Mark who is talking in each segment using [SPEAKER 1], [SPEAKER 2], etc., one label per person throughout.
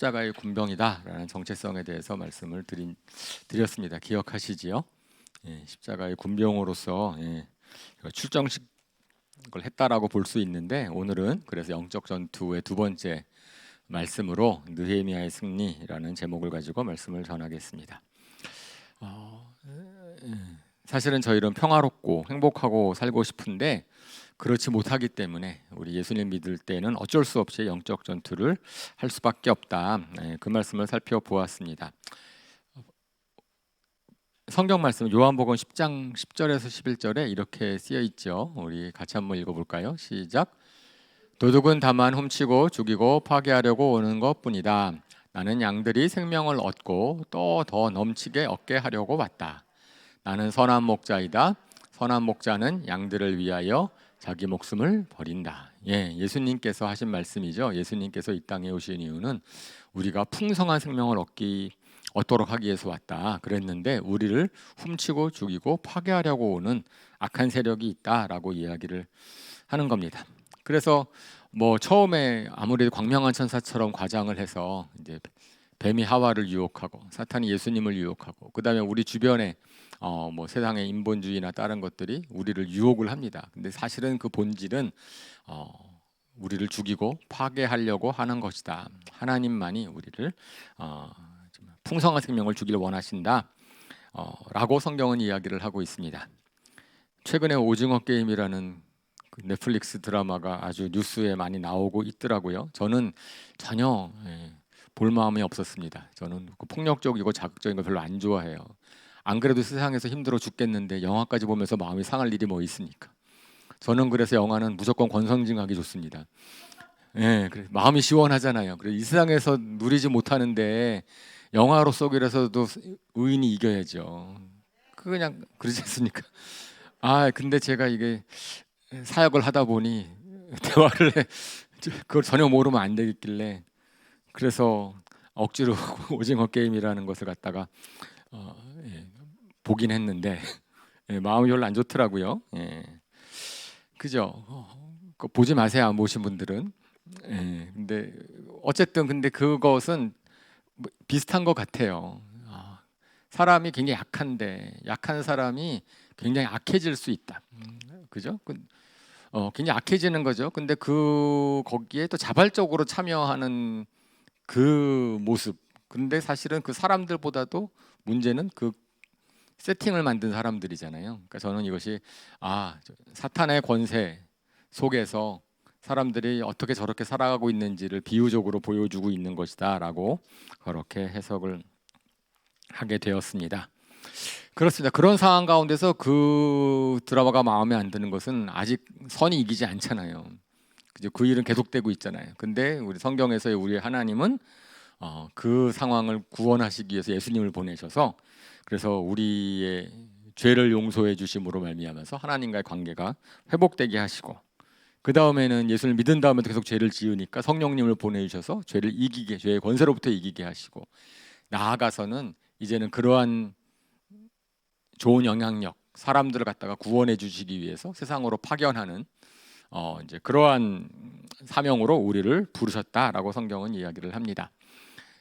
[SPEAKER 1] 십자가의 군병이다라는 정체성에 대해서 말씀을 드렸습니다. 기억하시지요? 십자가의 군병으로서 출정식을 했다라고 볼 수 있는데, 오늘은 그래서 영적 전투의 두 번째 말씀으로 느헤미야의 승리라는 제목을 가지고 말씀을 전하겠습니다. 사실은 저희는 평화롭고 행복하고 살고 싶은데 그렇지 못하기 때문에 우리 예수님 믿을 때는 어쩔 수 없이 영적 전투를 할 수밖에 없다. 그 말씀을 살펴보았습니다. 성경 말씀 요한복음 10장 10절에서 11절에 이렇게 쓰여 있죠. 우리 같이 한번 읽어볼까요? 시작. 도둑은 다만 훔치고 죽이고 파괴하려고 오는 것뿐이다. 나는 양들이 생명을 얻고 또 더 넘치게 얻게 하려고 왔다. 나는 선한 목자이다. 선한 목자는 양들을 위하여 자기 목숨을 버린다. 예수님께서 하신 말씀이죠. 예수님께서 이 땅에 오신 이유는 우리가 풍성한 생명을 얻도록 하기 위해서 왔다 그랬는데, 우리를 훔치고 죽이고 파괴하려고 오는 악한 세력이 있다라고 이야기를 하는 겁니다. 그래서 처음에 아무래도 광명한 천사처럼 과장을 해서 이제 뱀이 하와를 유혹하고 사탄이 예수님을 유혹하고, 그다음에 우리 주변에 세상의 인본주의나 다른 것들이 우리를 유혹을 합니다. 근데 사실은 그 본질은 우리를 죽이고 파괴하려고 하는 것이다. 하나님만이 우리를 풍성한 생명을 주기를 원하신다 라고 성경은 이야기를 하고 있습니다. 최근에 오징어 게임이라는 그 넷플릭스 드라마가 아주 뉴스에 많이 나오고 있더라고요. 저는 전혀 볼 마음이 없었습니다. 저는 그 폭력적이고 자극적인 걸 별로 안 좋아해요. 안 그래도 세상에서 힘들어 죽겠는데 영화까지 보면서 마음이 상할 일이 뭐 있습니까? 저는 그래서 영화는 무조건 권선징악이 좋습니다. 그래, 마음이 시원하잖아요. 그래, 이 세상에서 누리지 못하는데 영화로 속이라서도 의인이 이겨야죠. 그냥 그러지 않습니까? 근데 제가 이게 사역을 하다 보니 대화를 그걸 전혀 모르면 안 되겠길래, 그래서 억지로 오징어 게임이라는 것을 갖다가 보긴 했는데 마음이 별로 안 좋더라고요. 그죠? 보지 마세요, 안 보신 분들은. 근데 어쨌든 근데 그것은 비슷한 것 같아요. 사람이 굉장히 약한데 약한 사람이 굉장히 악해질 수 있다. 그죠? 굉장히 악해지는 거죠. 근데 거기에 또 자발적으로 참여하는 그 모습. 근데 사실은 그 사람들보다도 문제는 그 세팅을 만든 사람들이잖아요. 그러니까 저는 이것이 사탄의 권세 속에서 사람들이 어떻게 저렇게 살아가고 있는지를 비유적으로 보여주고 있는 것이다라고 그렇게 해석을 하게 되었습니다. 그렇습니다. 그런 상황 가운데서 그 드라마가 마음에 안 드는 것은 아직 선이 이기지 않잖아요. 그 일은 계속되고 있잖아요. 근데 우리 성경에서의 우리 하나님은 그 상황을 구원하시기 위해서 예수님을 보내셔서, 그래서 우리의 죄를 용서해 주심으로 말미암아서 하나님과의 관계가 회복되게 하시고, 그 다음에는 예수를 믿은 다음에도 계속 죄를 지으니까 성령님을 보내주셔서 죄를 이기게, 죄의 권세로부터 이기게 하시고, 나아가서는 이제는 그러한 좋은 영향력, 사람들을 갖다가 구원해 주시기 위해서 세상으로 파견하는 이제 그러한 사명으로 우리를 부르셨다라고 성경은 이야기를 합니다.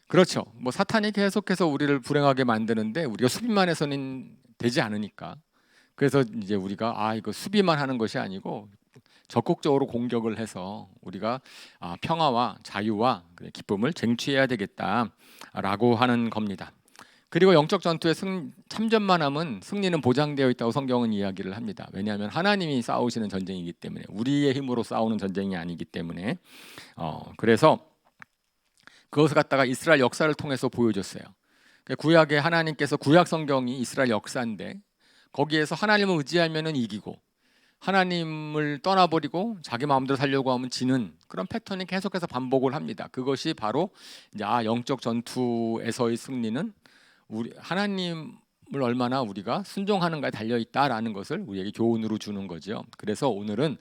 [SPEAKER 1] 그렇죠. 사탄이 계속해서 우리를 불행하게 만드는데 우리가 수비만 해서는 되지 않으니까, 그래서 이제 우리가 이거 수비만 하는 것이 아니고 적극적으로 공격을 해서 우리가 평화와 자유와 기쁨을 쟁취해야 되겠다라고 하는 겁니다. 그리고 영적 전투에 참전만 하면 승리는 보장되어 있다고 성경은 이야기를 합니다. 왜냐하면 하나님이 싸우시는 전쟁이기 때문에, 우리의 힘으로 싸우는 전쟁이 아니기 때문에. 그래서 그것을 갖다가 이스라엘 역사를 통해서 보여줬어요. 구약에 하나님께서, 구약 성경이 이스라엘 역사인데 거기에서 하나님을 의지하면은 이기고 하나님을 떠나버리고 자기 마음대로 살려고 하면 지는 그런 패턴이 계속해서 반복을 합니다. 그것이 바로 이제 영적 전투에서의 승리는 우리 하나님을 얼마나 우리가 순종하는가에 달려 있다라는 것을 우리에게 교훈으로 주는 거죠. 그래서 오늘은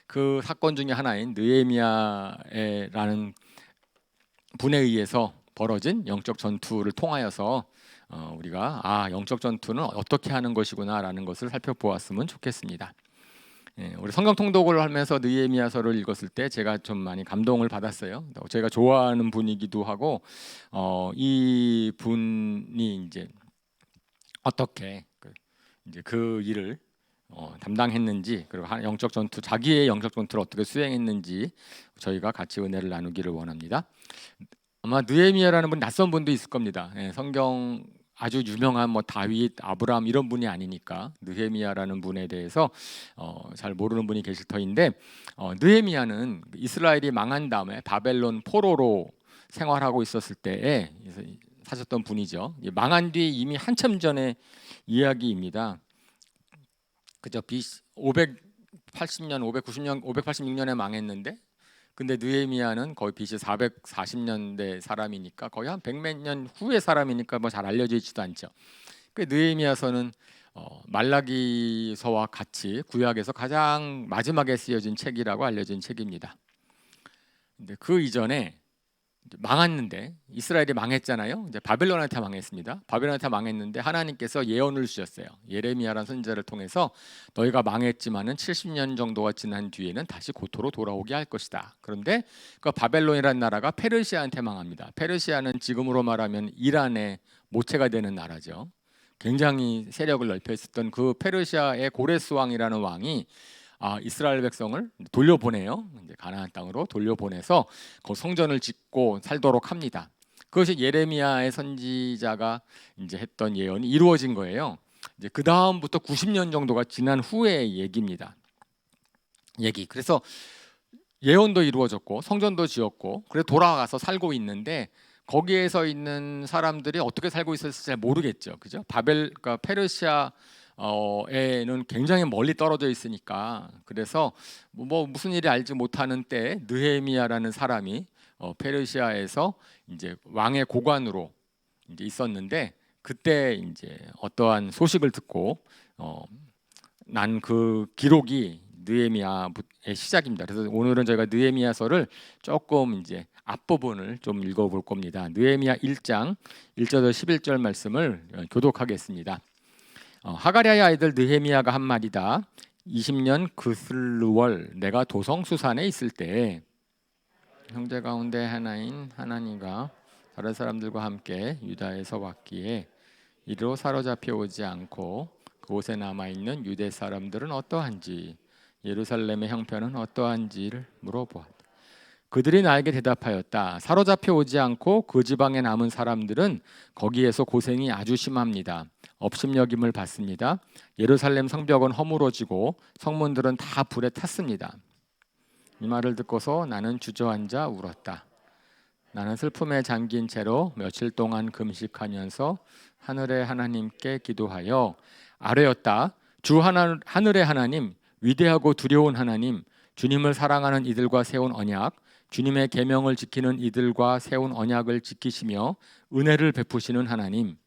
[SPEAKER 1] 그 사건 중에 하나인 느헤미야라는 분에 의해서 벌어진 영적 전투를 통하여서 우리가 영적 전투는 어떻게 하는 것이구나라는 것을 살펴보았으면 좋겠습니다. 우리 성경 통독을 하면서 느헤미야서를 읽었을 때 제가 좀 많이 감동을 받았어요. 제가 좋아하는 분이기도 하고 이 분이 이제 어떻게 이제 그 일을 담당했는지, 그리고 영적 전투, 자기의 영적 전투를 어떻게 수행했는지 저희가 같이 은혜를 나누기를 원합니다. 아마 느헤미야라는 분 낯선 분도 있을 겁니다. 성경 아주 유명한 뭐 다윗, 아브라함 이런 분이 아니니까 느헤미야라는 분에 대해서 잘 모르는 분이 계실 터인데, 느헤미야는 이스라엘이 망한 다음에 바벨론 포로로 생활하고 있었을 때에 사셨던 분이죠. 망한 뒤 이미 한참 전의 이야기입니다. 그죠? BC 580년, 590년, 586년에 망했는데, 근데 느헤미야는 거의 BC 440년대 사람이니까 거의 한 100몇 년 후의 사람이니까 뭐 잘 알려져 있지도 않죠. 그 느헤미야서는 말라기서와 같이 구약에서 가장 마지막에 쓰여진 책이라고 알려진 책입니다. 근데 그 이전에 망했는데, 이스라엘이 망했잖아요. 이제 바벨론한테 망했습니다. 바벨론한테 망했는데 하나님께서 예언을 주셨어요. 예레미야라는 선지자를 통해서 너희가 망했지만은 70년 정도가 지난 뒤에는 다시 고토로 돌아오게 할 것이다. 그런데 그 바벨론이라는 나라가 페르시아한테 망합니다. 페르시아는 지금으로 말하면 이란의 모체가 되는 나라죠. 굉장히 세력을 넓혀 있었던 그 페르시아의 고레스 왕이라는 왕이 이스라엘 백성을 돌려보내요. 이제 가나안 땅으로 돌려보내서 그 성전을 짓고 살도록 합니다. 그것이 예레미야의 선지자가 이제 했던 예언이 이루어진 거예요. 이제 그 다음부터 90년 정도가 지난 후의 얘기입니다. 그래서 예언도 이루어졌고 성전도 지었고 그래 돌아가서 살고 있는데, 거기에서 있는 사람들이 어떻게 살고 있었을지 잘 모르겠죠. 그죠? 그러니까 페르시아 에는 굉장히 멀리 떨어져 있으니까, 그래서 뭐 무슨 일이 알지 못하는 때 느헤미야라는 사람이 페르시아에서 이제 왕의 고관으로 이제 있었는데, 그때 이제 어떠한 소식을 듣고 난 그 기록이 느헤미야의 시작입니다. 그래서 오늘은 저희가 느헤미야서를 조금 이제 앞부분을 좀 읽어볼 겁니다. 느헤미야 1장 1절에서 11절 말씀을 교독하겠습니다. 하가랴의 아이들 느헤미야가 한 말이다. 20년 그슬루월 내가 도성 수산에 있을 때 형제 가운데 하나인 하나니가 다른 사람들과 함께 유다에서 왔기에 이리로 사로잡혀 오지 않고 그곳에 남아있는 유대 사람들은 어떠한지, 예루살렘의 형편은 어떠한지를 물어보았다. 그들이 나에게 대답하였다. 사로잡혀 오지 않고 그 지방에 남은 사람들은 거기에서 고생이 아주 심합니다. 업심여김을 받습니다. 예루살렘 성벽은 허물어지고 성문들은 다 불에 탔습니다. 이 말을 듣고서 나는 주저앉아 울었다. 나는 슬픔에 잠긴 채로 며칠 동안 금식하면서 하늘의 하나님께 기도하여 아뢰었다. 주 하늘의 하나님, 위대하고 두려운 하나님, 주님을 사랑하는 이들과 세운 언약, 주님의 계명을 지키는 이들과 세운 언약을 지키시며 은혜를 베푸시는 하나님,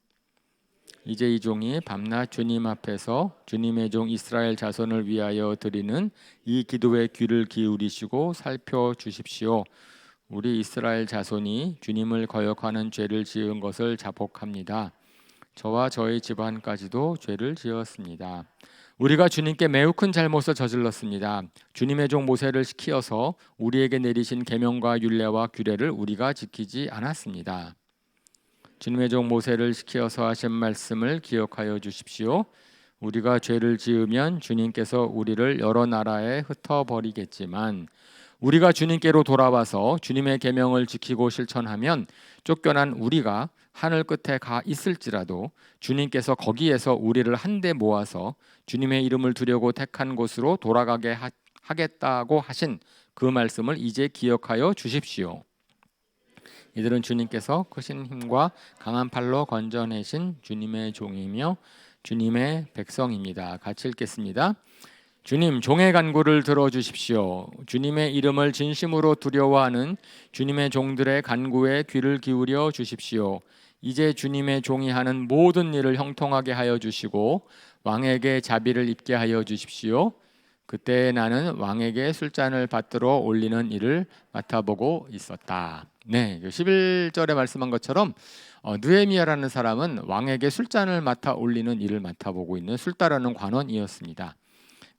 [SPEAKER 1] 이제 이 종이 밤낮 주님 앞에서 주님의 종 이스라엘 자손을 위하여 드리는 이 기도에 귀를 기울이시고 살펴주십시오. 우리 이스라엘 자손이 주님을 거역하는 죄를 지은 것을 자복합니다. 저와 저희 집안까지도 죄를 지었습니다. 우리가 주님께 매우 큰 잘못을 저질렀습니다. 주님의 종 모세를 시키어서 우리에게 내리신 계명과 율례와 규례를 우리가 지키지 않았습니다. 주님의 종 모세를 시키어서 하신 말씀을 기억하여 주십시오. 우리가 죄를 지으면 주님께서 우리를 여러 나라에 흩어버리겠지만 우리가 주님께로 돌아와서 주님의 계명을 지키고 실천하면 쫓겨난 우리가 하늘 끝에 가 있을지라도 주님께서 거기에서 우리를 한데 모아서 주님의 이름을 두려고 택한 곳으로 돌아가게 하겠다고 하신 그 말씀을 이제 기억하여 주십시오. 이들은 주님께서 크신 힘과 강한 팔로 건져내신 주님의 종이며 주님의 백성입니다. 같이 읽겠습니다. 주님, 종의 간구를 들어주십시오. 주님의 이름을 진심으로 두려워하는 주님의 종들의 간구에 귀를 기울여 주십시오. 이제 주님의 종이 하는 모든 일을 형통하게 하여 주시고 왕에게 자비를 입게 하여 주십시오. 그때 나는 왕에게 술잔을 받들어 올리는 일을 맡아보고 있었다. 네, 11절에 말씀한 것처럼 느헤미야라는 사람은 왕에게 술잔을 맡아 올리는 일을 맡아보고 있는 술따르는 관원이었습니다.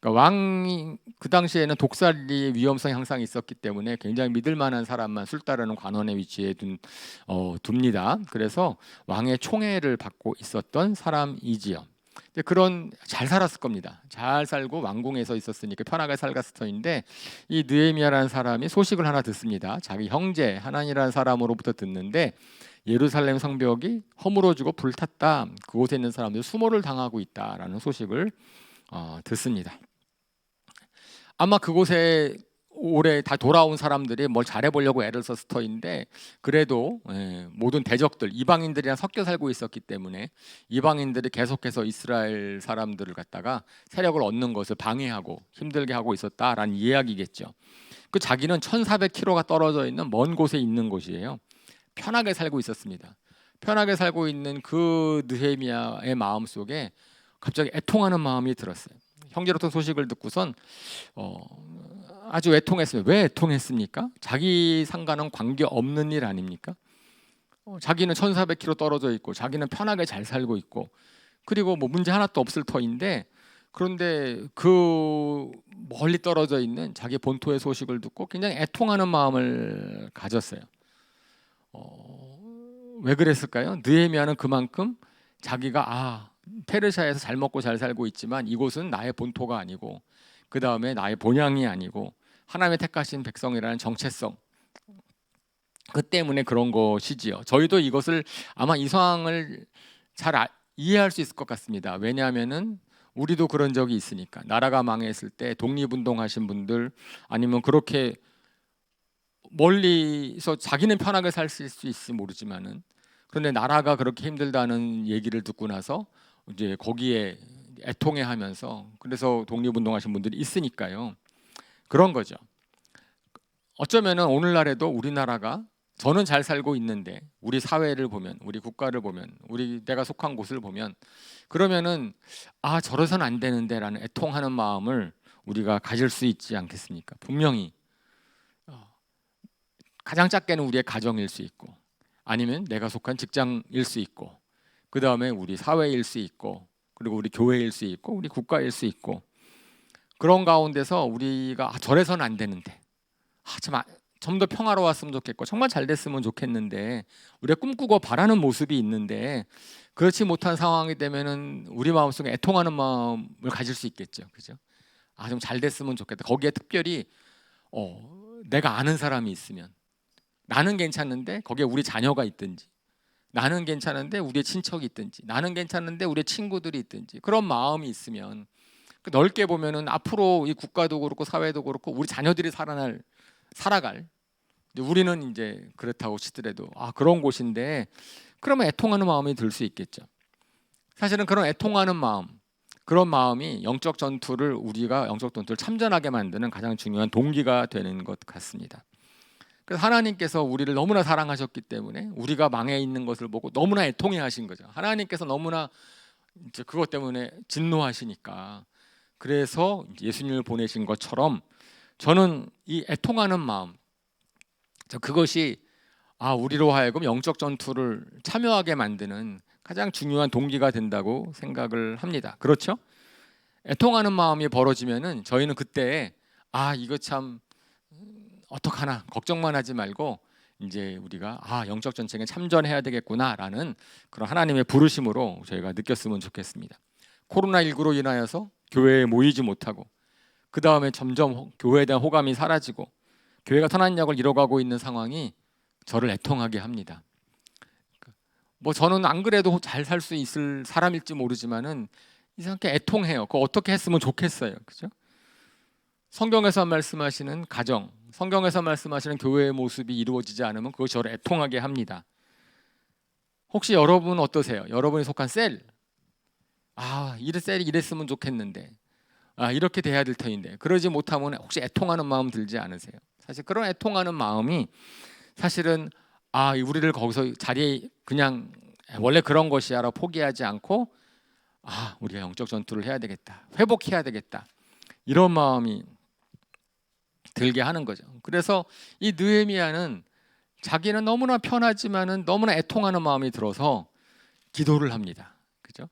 [SPEAKER 1] 그러니까 왕이 그 당시에는 독살이 위험성 향상이 있었기 때문에 굉장히 믿을 만한 사람만 술 따르는 관원의 위치에 둡니다. 그래서 왕의 총애를 받고 있었던 사람이지요. 그런 잘 살았을 겁니다. 잘 살고 왕궁에서 있었으니까 편하게 살았을 터인데 이 느헤미야라는 사람이 소식을 하나 듣습니다. 자기 형제 하나니라는 사람으로부터 듣는데 예루살렘 성벽이 허물어지고 불탔다. 그곳에 있는 사람들이 수모를 당하고 있다라는 소식을 듣습니다. 아마 그곳에 올해 다 돌아온 사람들이 뭘 잘해보려고 애를 썼을 터인데 그래도 모든 대적들 이방인들이랑 섞여 살고 있었기 때문에 이방인들이 계속해서 이스라엘 사람들을 갖다가 세력을 얻는 것을 방해하고 힘들게 하고 있었다라는 이야기겠죠. 그 자기는 1400km가 떨어져 있는 먼 곳에 있는 곳이에요. 편하게 살고 있었습니다. 편하게 살고 있는 그 느헤미야의 마음속에 갑자기 애통하는 마음이 들었어요. 형제로부터 소식을 듣고선 아주 애통했어요. 왜 애통했습니까? 자기 상관은 관계없는 일 아닙니까? 자기는 1400km 떨어져 있고 자기는 편하게 잘 살고 있고 그리고 뭐 문제 하나도 없을 터인데 그런데 그 멀리 떨어져 있는 자기 본토의 소식을 듣고 굉장히 애통하는 마음을 가졌어요. 왜 그랬을까요? 느헤미야는 그만큼 자기가 페르시아에서 잘 먹고 잘 살고 있지만 이곳은 나의 본토가 아니고 그 다음에 나의 본향이 아니고 하나님의 택하신 백성이라는 정체성 그 때문에 그런 것이지요. 저희도 이것을 아마 이 상황을 잘 이해할 수 있을 것 같습니다. 왜냐하면은 우리도 그런 적이 있으니까 나라가 망했을 때 독립운동하신 분들 아니면 그렇게 멀리서 자기는 편하게 살 수 있을지 모르지만은 그런데 나라가 그렇게 힘들다는 얘기를 듣고 나서 이제 거기에 애통해하면서 그래서 독립운동하신 분들이 있으니까요. 그런 거죠. 어쩌면은 오늘날에도 우리나라가 저는 잘 살고 있는데 우리 사회를 보면 우리 국가를 보면 우리 내가 속한 곳을 보면 그러면은 저래서는 안 되는데라는 애통하는 마음을 우리가 가질 수 있지 않겠습니까? 분명히 가장 작게는 우리의 가정일 수 있고 아니면 내가 속한 직장일 수 있고 그 다음에 우리 사회일 수 있고 그리고 우리 교회일 수 있고 우리 국가일 수 있고 그런 가운데서 우리가 저래서는 안 되는데 좀 더 평화로웠으면 좋겠고 정말 잘 됐으면 좋겠는데 우리가 꿈꾸고 바라는 모습이 있는데 그렇지 못한 상황이 되면은 우리 마음속에 애통하는 마음을 가질 수 있겠죠. 그죠? 좀 잘 됐으면 좋겠다. 거기에 특별히 내가 아는 사람이 있으면 나는 괜찮은데 거기에 우리 자녀가 있든지 나는 괜찮은데 우리의 친척이 있든지 나는 괜찮은데 우리의 친구들이 있든지 그런 마음이 있으면 넓게 보면은 앞으로 이 국가도 그렇고 사회도 그렇고 우리 자녀들이 살아갈 우리는 이제 그렇다고 치더라도 그런 곳인데 그러면 애통하는 마음이 들 수 있겠죠. 사실은 그런 애통하는 마음 그런 마음이 영적 전투를 우리가 영적 전투를 참전하게 만드는 가장 중요한 동기가 되는 것 같습니다. 그래서 하나님께서 우리를 너무나 사랑하셨기 때문에 우리가 망해 있는 것을 보고 너무나 애통해 하신 거죠. 하나님께서 너무나 이제 그것 때문에 진노하시니까 그래서 예수님을 보내신 것처럼 저는 이 애통하는 마음 그것이 우리로 하여금 영적 전투를 참여하게 만드는 가장 중요한 동기가 된다고 생각을 합니다. 그렇죠? 애통하는 마음이 벌어지면은 저희는 그때 이거 참 어떡하나 걱정만 하지 말고 이제 우리가 영적 전쟁에 참전해야 되겠구나라는 그런 하나님의 부르심으로 저희가 느꼈으면 좋겠습니다. 코로나19로 인하여서 교회에 모이지 못하고 그 다음에 점점 교회에 대한 호감이 사라지고 교회가 선한 역을 이뤄가고 있는 상황이 저를 애통하게 합니다. 저는 안 그래도 잘 살 수 있을 사람일지 모르지만은 이상하게 애통해요. 그거 어떻게 했으면 좋겠어요. 그죠? 성경에서 말씀하시는 가정, 성경에서 말씀하시는 교회의 모습이 이루어지지 않으면 그것이 저를 애통하게 합니다. 혹시 여러분 어떠세요? 여러분이 속한 셀, 이 셀이 이랬으면 좋겠는데, 이렇게 돼야 될 터인데, 그러지 못하면 혹시 애통하는 마음 들지 않으세요? 사실 그런 애통하는 마음이 사실은 우리를 거기서 자리에 그냥 원래 그런 것이야라고 포기하지 않고 우리가 영적 전투를 해야 되겠다, 회복해야 되겠다 이런 마음이 들게 하는 거죠. 그래서 이 느헤미야는 자기는 너무나 편하지만은 너무나 애통하는 마음이 들어서 기도를 합니다. 그죠?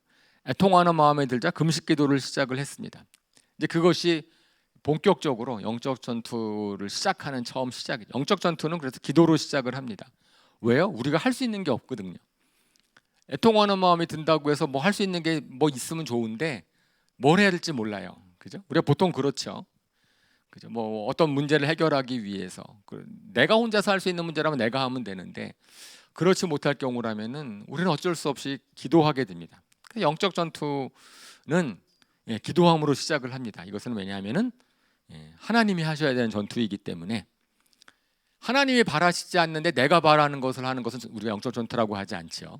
[SPEAKER 1] 애통하는 마음에 들자 금식 기도를 시작을 했습니다. 이제 그것이 본격적으로 영적 전투를 시작하는 처음 시작이죠. 영적 전투는 그래서 기도로 시작을 합니다. 왜요? 우리가 할 수 있는 게 없거든요. 애통하는 마음이 든다고 해서 뭐 할 수 있는 게 뭐 있으면 좋은데 뭘 해야 될지 몰라요. 그죠? 우리가 보통 그렇죠. 그죠? 뭐 어떤 문제를 해결하기 위해서 내가 혼자서 할 수 있는 문제라면 내가 하면 되는데 그렇지 못할 경우라면은 우리는 어쩔 수 없이 기도하게 됩니다. 영적 전투는 기도함으로 시작을 합니다. 이것은 왜냐하면은 하나님이 하셔야 되는 전투이기 때문에 하나님이 바라시지 않는데 내가 바라는 것을 하는 것은 우리가 영적 전투라고 하지 않죠.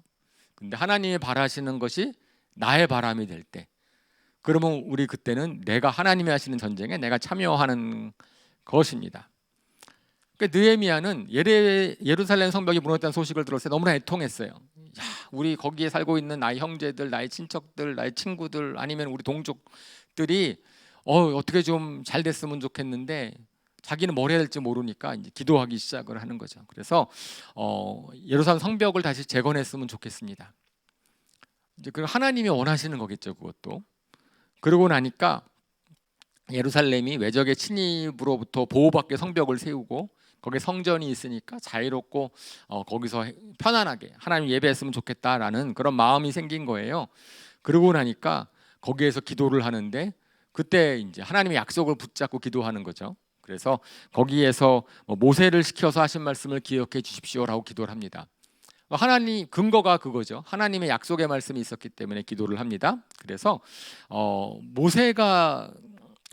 [SPEAKER 1] 근데 하나님이 바라시는 것이 나의 바람이 될 때, 그러면 우리 그때는 내가 하나님이 하시는 전쟁에 내가 참여하는 것입니다. 그러니까 느헤미야는 예루살렘 성벽이 무너졌다는 소식을 들었을 때 너무나 애통했어요. 야, 우리 거기에 살고 있는 나의 형제들, 나의 친척들, 나의 친구들, 아니면 우리 동족들이 어떻게 좀 잘 됐으면 좋겠는데 자기는 뭘 해야 될지 모르니까 이제 기도하기 시작을 하는 거죠. 그래서 예루살렘 성벽을 다시 재건했으면 좋겠습니다. 이제 그 하나님이 원하시는 거겠죠, 그것도. 그러고 나니까 예루살렘이 외적의 침입으로부터 보호받게 성벽을 세우고 거기에 성전이 있으니까 자유롭고 거기서 편안하게 하나님 예배했으면 좋겠다라는 그런 마음이 생긴 거예요. 그러고 나니까 거기에서 기도를 하는데 그때 이제 하나님의 약속을 붙잡고 기도하는 거죠. 그래서 거기에서 모세를 시켜서 하신 말씀을 기억해 주십시오라고 기도를 합니다. 하나님 근거가 그거죠. 하나님의 약속의 말씀이 있었기 때문에 기도를 합니다. 그래서 모세가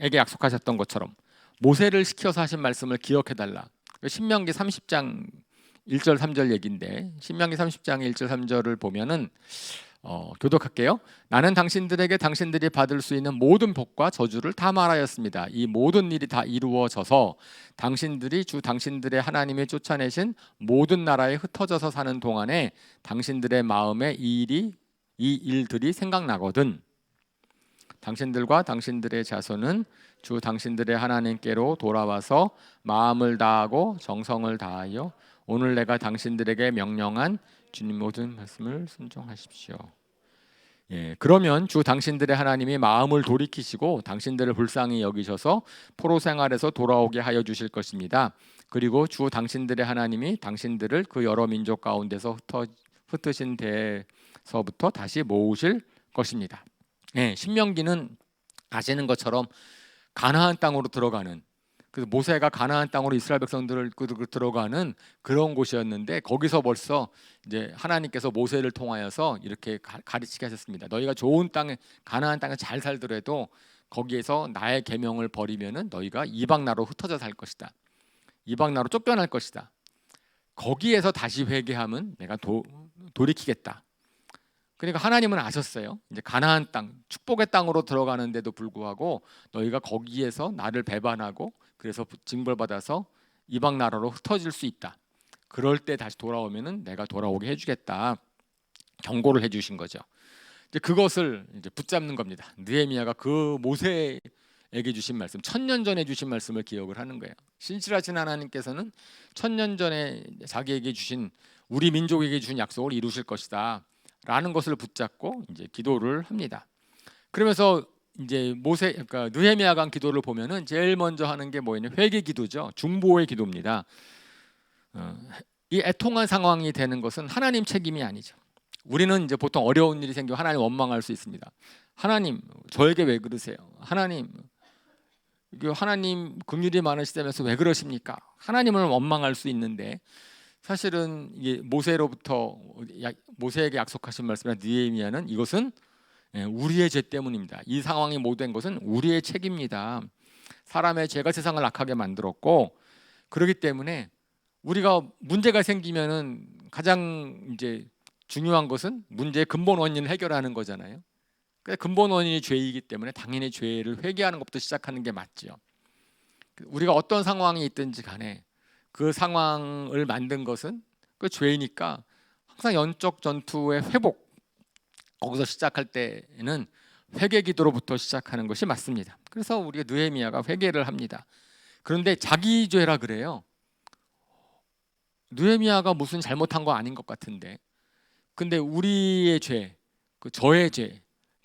[SPEAKER 1] 에게 약속하셨던 것처럼 모세를 시켜서 하신 말씀을 기억해 달라. 신명기 30장 1절 3절 얘기인데 신명기 30장 1절 3절을 보면은 교독할게요. 나는 당신들에게 당신들이 받을 수 있는 모든 복과 저주를 다 말하였습니다. 이 모든 일이 다 이루어져서 당신들이 주 당신들의 하나님이 쫓아내신 모든 나라에 흩어져서 사는 동안에 당신들의 마음에 이 일들이 생각나거든. 당신들과 당신들의 자손은 주 당신들의 하나님께로 돌아와서 마음을 다하고 정성을 다하여 오늘 내가 당신들에게 명령한 주님 모든 말씀을 순종하십시오. 그러면 주 당신들의 하나님이 마음을 돌이키시고 당신들을 불쌍히 여기셔서 포로 생활에서 돌아오게 하여 주실 것입니다. 그리고 주 당신들의 하나님이 당신들을 그 여러 민족 가운데서 흩으신 데서부터 다시 모으실 것입니다. 신명기는 아시는 것처럼 가나안 땅으로 들어가는, 그래서 모세가 가나안 땅으로 이스라엘 백성들을 들어가는 그런 곳이었는데 거기서 벌써 이제 하나님께서 모세를 통하여서 이렇게 가르치게 하셨습니다. 너희가 좋은 땅에 가나안 땅에 잘 살더라도 거기에서 나의 계명을 버리면은 너희가 이방 나라로 흩어져 살 것이다. 이방 나라로 쫓겨날 것이다. 거기에서 다시 회개하면 내가 돌이키겠다. 그러니까 하나님은 아셨어요. 이제 가나안 땅, 축복의 땅으로 들어가는데도 불구하고 너희가 거기에서 나를 배반하고 그래서 징벌받아서 이방 나라로 흩어질 수 있다. 그럴 때 다시 돌아오면은 내가 돌아오게 해주겠다. 경고를 해주신 거죠. 이제 그것을 이제 붙잡는 겁니다. 느헤미야가 그 모세에게 주신 말씀, 1000년 전에 주신 말씀을 기억을 하는 거예요. 신실하신 하나님께서는 1000년 전에 자기에게 주신 우리 민족에게 주신 약속을 이루실 것이다. 라는 것을 붙잡고 이제 기도를 합니다. 그러면서 이제 그러니까 느헤미야가 한 기도를 보면은 제일 먼저 하는 게 뭐냐면 회개 기도죠. 중보의 기도입니다. 이 애통한 상황이 되는 것은 하나님 책임이 아니죠. 우리는 이제 보통 어려운 일이 생기면 하나님 원망할 수 있습니다. 하나님 저에게 왜 그러세요? 하나님 긍휼이 많으시다면서 왜 그러십니까? 하나님을 원망할 수 있는데 사실은 이게 모세에게 약속하신 말씀이나 느헤미야는 이것은 우리의 죄 때문입니다. 이 상황이 모든 것은 우리의 책임입니다. 사람의 죄가 세상을 악하게 만들었고 그렇기 때문에 우리가 문제가 생기면은 가장 이제 중요한 것은 문제의 근본 원인을 해결하는 거잖아요. 근본 원인이 죄이기 때문에 당연히 죄를 회개하는 것부터 시작하는 게 맞죠. 우리가 어떤 상황이 있든지 간에 그 상황을 만든 것은 그 죄이니까 항상 영적 전투의 회복, 거기서 시작할 때는 회개 기도로부터 시작하는 것이 맞습니다. 그래서 우리가 느헤미야가 회개를 합니다. 그런데 자기 죄라 그래요. 느헤미야가 무슨 잘못한 거 아닌 것 같은데, 근데 우리의 죄, 저의 죄,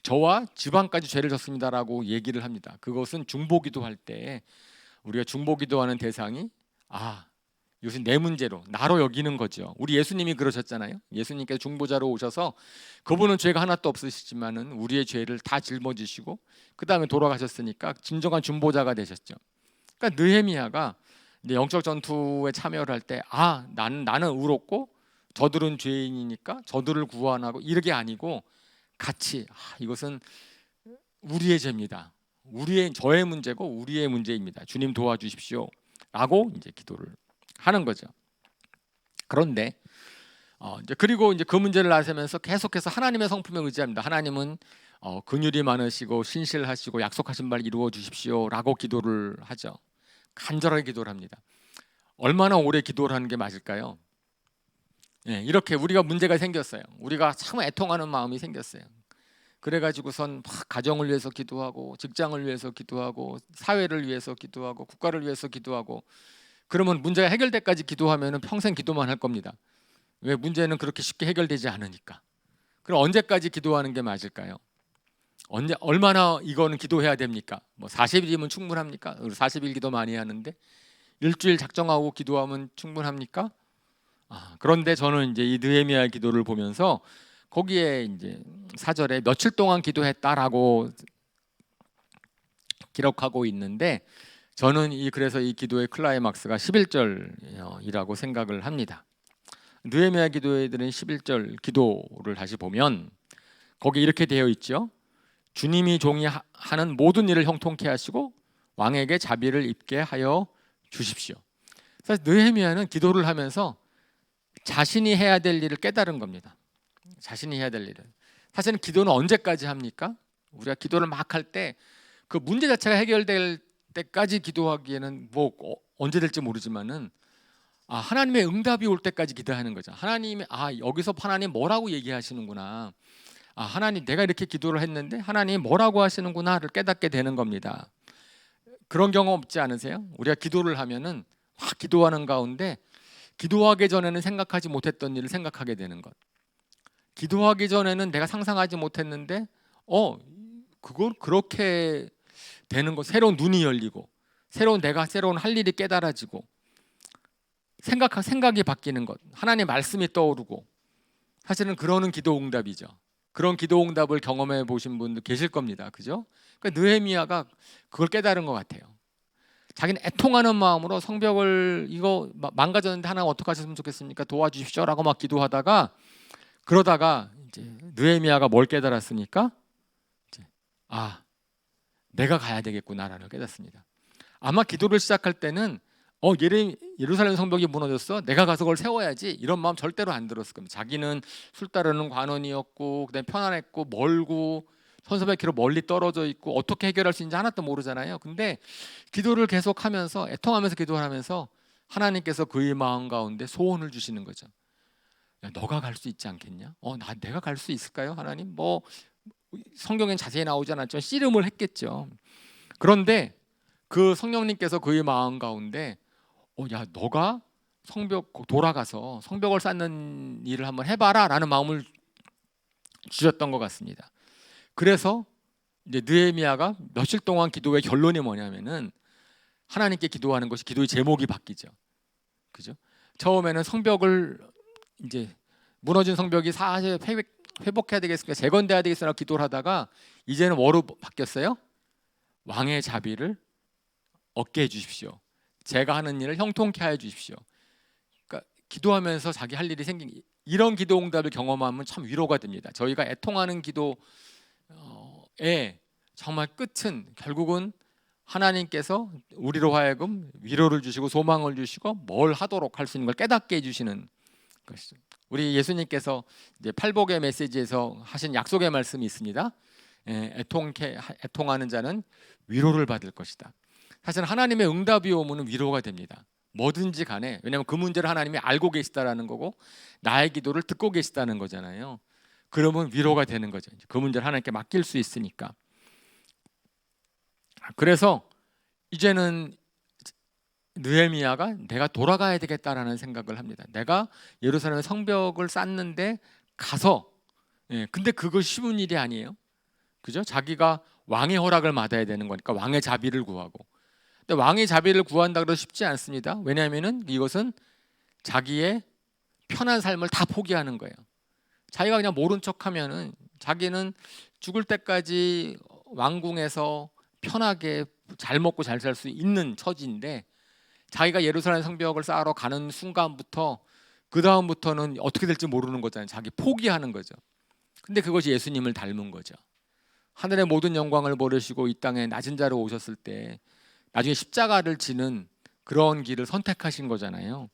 [SPEAKER 1] 저와 집안까지 죄를 졌습니다라고 얘기를 합니다. 그것은 중보기도할 때 우리가 중보기도하는 대상이 이것은 내 문제로 나로 여기는 거죠. 우리 예수님이 그러셨잖아요. 예수님께서 중보자로 오셔서 그분은 죄가 하나도 없으시지만은 우리의 죄를 다 짊어지시고 그 다음에 돌아가셨으니까 진정한 중보자가 되셨죠. 그러니까 느헤미야가 이제 영적 전투에 참여를 할 때 나는 의롭고 저들은 죄인이니까 저들을 구원하고 이렇게 아니고 같이 이것은 우리의 죄입니다. 저의 문제고 우리의 문제입니다. 주님 도와주십시오라고 이제 기도를 하는 거죠. 그런데 그리고 이제 그 문제를 나서면서 계속해서 하나님의 성품에 의지합니다. 하나님은 긍휼이 많으시고 신실하시고 약속하신 바 이루어 주십시오라고 기도를 하죠. 간절하게 기도를 합니다. 얼마나 오래 기도를 하는 게 맞을까요? 이렇게 우리가 문제가 생겼어요. 우리가 참 애통하는 마음이 생겼어요. 그래가지고선 막 가정을 위해서 기도하고 직장을 위해서 기도하고 사회를 위해서 기도하고 국가를 위해서 기도하고 그러면 문제가 해결될 때까지 기도하면 평생 기도만 할 겁니다. 왜? 문제는 그렇게 쉽게 해결되지 않으니까. 그럼 언제까지 기도하는 게 맞을까요? 얼마나 이거는 기도해야 됩니까? 40일이면 충분합니까? 40일 기도 많이 하는데 일주일 작정하고 기도하면 충분합니까? 그런데 저는 이제 이 느헤미야의 기도를 보면서 거기에 이제 4절에 며칠 동안 기도했다라고 기록하고 있는데 저는 그래서 이 기도의 클라이막스가 11절이라고 생각을 합니다. 느헤미야 기도에 드는 11절 기도를 다시 보면 거기 이렇게 되어 있죠. 주님이 종이 하는 모든 일을 형통케 하시고 왕에게 자비를 입게 하여 주십시오. 사실 느헤미야는 기도를 하면서 자신이 해야 될 일을 깨달은 겁니다. 자신이 해야 될 일을. 사실은 기도는 언제까지 합니까? 우리가 기도를 막 할 때 그 문제 자체가 해결될 때까지 기도하기에는 언제 될지 모르지만은 하나님의 응답이 올 때까지 기도하는 거죠. 하나님이 여기서 하나님 뭐라고 얘기하시는구나. 하나님 내가 이렇게 기도를 했는데 하나님이 뭐라고 하시는구나를 깨닫게 되는 겁니다. 그런 경험 없지 않으세요? 우리가 기도를 하면은 막 기도하는 가운데 기도하기 전에는 생각하지 못했던 일을 생각하게 되는 것. 기도하기 전에는 내가 상상하지 못했는데 그걸 그렇게 되는 것. 새로운 눈이 열리고 새로운 할 일이 깨달아지고 생각이 바뀌는 것. 하나님의 말씀이 떠오르고 사실은 그러는 기도 응답이죠. 그런 기도 응답을 경험해 보신 분도 계실 겁니다. 그죠? 그러니까 느헤미야가 그걸 깨달은 것 같아요. 자기는 애통하는 마음으로 성벽을 이거 망가졌는데 하나님 어떻게 하셨으면 좋겠습니까? 도와주십시오라고 막 기도하다가 그러다가 이제 느헤미야가 뭘 깨달았습니까? 내가 가야 되겠구나라는 깨닫습니다. 아마 기도를 시작할 때는 예루살렘 성벽이 무너졌어. 내가 가서 그걸 세워야지. 이런 마음 절대로 안 들었을 겁니다. 자기는 술 따르는 관원이었고 그다음에 편안했고 멀고 1400km 멀리 떨어져 있고 어떻게 해결할 수 있는지 하나도 모르잖아요. 근데 기도를 계속하면서 애통하면서 기도를 하면서 하나님께서 그의 마음 가운데 소원을 주시는 거죠. 야, 너가 갈 수 있지 않겠냐? 내가 갈 수 있을까요? 하나님? 성경엔 자세히 나오지 않았지만 씨름을 했겠죠. 그런데 그 성령님께서 그의 마음 가운데 너가 돌아가서 성벽을 쌓는 일을 한번 해봐라 라는 마음을 주셨던 것 같습니다. 그래서 이제 느헤미야가 며칠 동안 기도의 결론이 뭐냐면은 하나님께 기도하는 것이 기도의 제목이 바뀌죠. 그죠? 처음에는 성벽을 이제 무너진 성벽이 사실 회복해야 되겠으니까 재건돼야 되겠으나 기도를 하다가 이제는 뭐로 바뀌었어요? 왕의 자비를 얻게 해 주십시오. 제가 하는 일을 형통케 하여 주십시오. 그러니까 기도하면서 자기 할 일이 생긴 이런 기도 응답을 경험하면 참 위로가 됩니다. 저희가 애통하는 기도의 정말 끝은 결국은 하나님께서 우리로 하여금 위로를 주시고 소망을 주시고 뭘 하도록 할 수 있는 걸 깨닫게 해주시는 것이죠. 우리 예수님께서 이제 팔복의 메시지에서 하신 약속의 말씀이 있습니다. 애통하는 자는 위로를 받을 것이다. 사실 하나님의 응답이 오면 위로가 됩니다. 뭐든지 간에. 왜냐하면 그 문제를 하나님이 알고 계시다라는 거고 나의 기도를 듣고 계시다는 거잖아요. 그러면 위로가 되는 거죠. 그 문제를 하나님께 맡길 수 있으니까. 그래서 이제는 느헤미야가 내가 돌아가야 되겠다라는 생각을 합니다. 내가 예루살렘 성벽을 쌓는데 가서 근데 그거 쉬운 일이 아니에요. 그죠? 자기가 왕의 허락을 받아야 되는 거니까 왕의 자비를 구하고. 근데 왕의 자비를 구한다 그래도 쉽지 않습니다. 왜냐하면은 이것은 자기의 편한 삶을 다 포기하는 거예요. 자기가 그냥 모른 척하면은 자기는 죽을 때까지 왕궁에서 편하게 잘 먹고 잘 살 수 있는 처지인데, 자기가 예루살렘 성벽을 쌓으러 가는 순간부터 그 다음부터는 어떻게 될지 모르는 거잖아요. 자기 포기하는 거죠. 근데 그것이 예수님을 닮은 거죠. 하늘의 모든 영광을 버리시고 이 땅에 낮은 자로 오셨을 때 나중에 십자가를 지는 그런 길을 선택하신 거잖아요.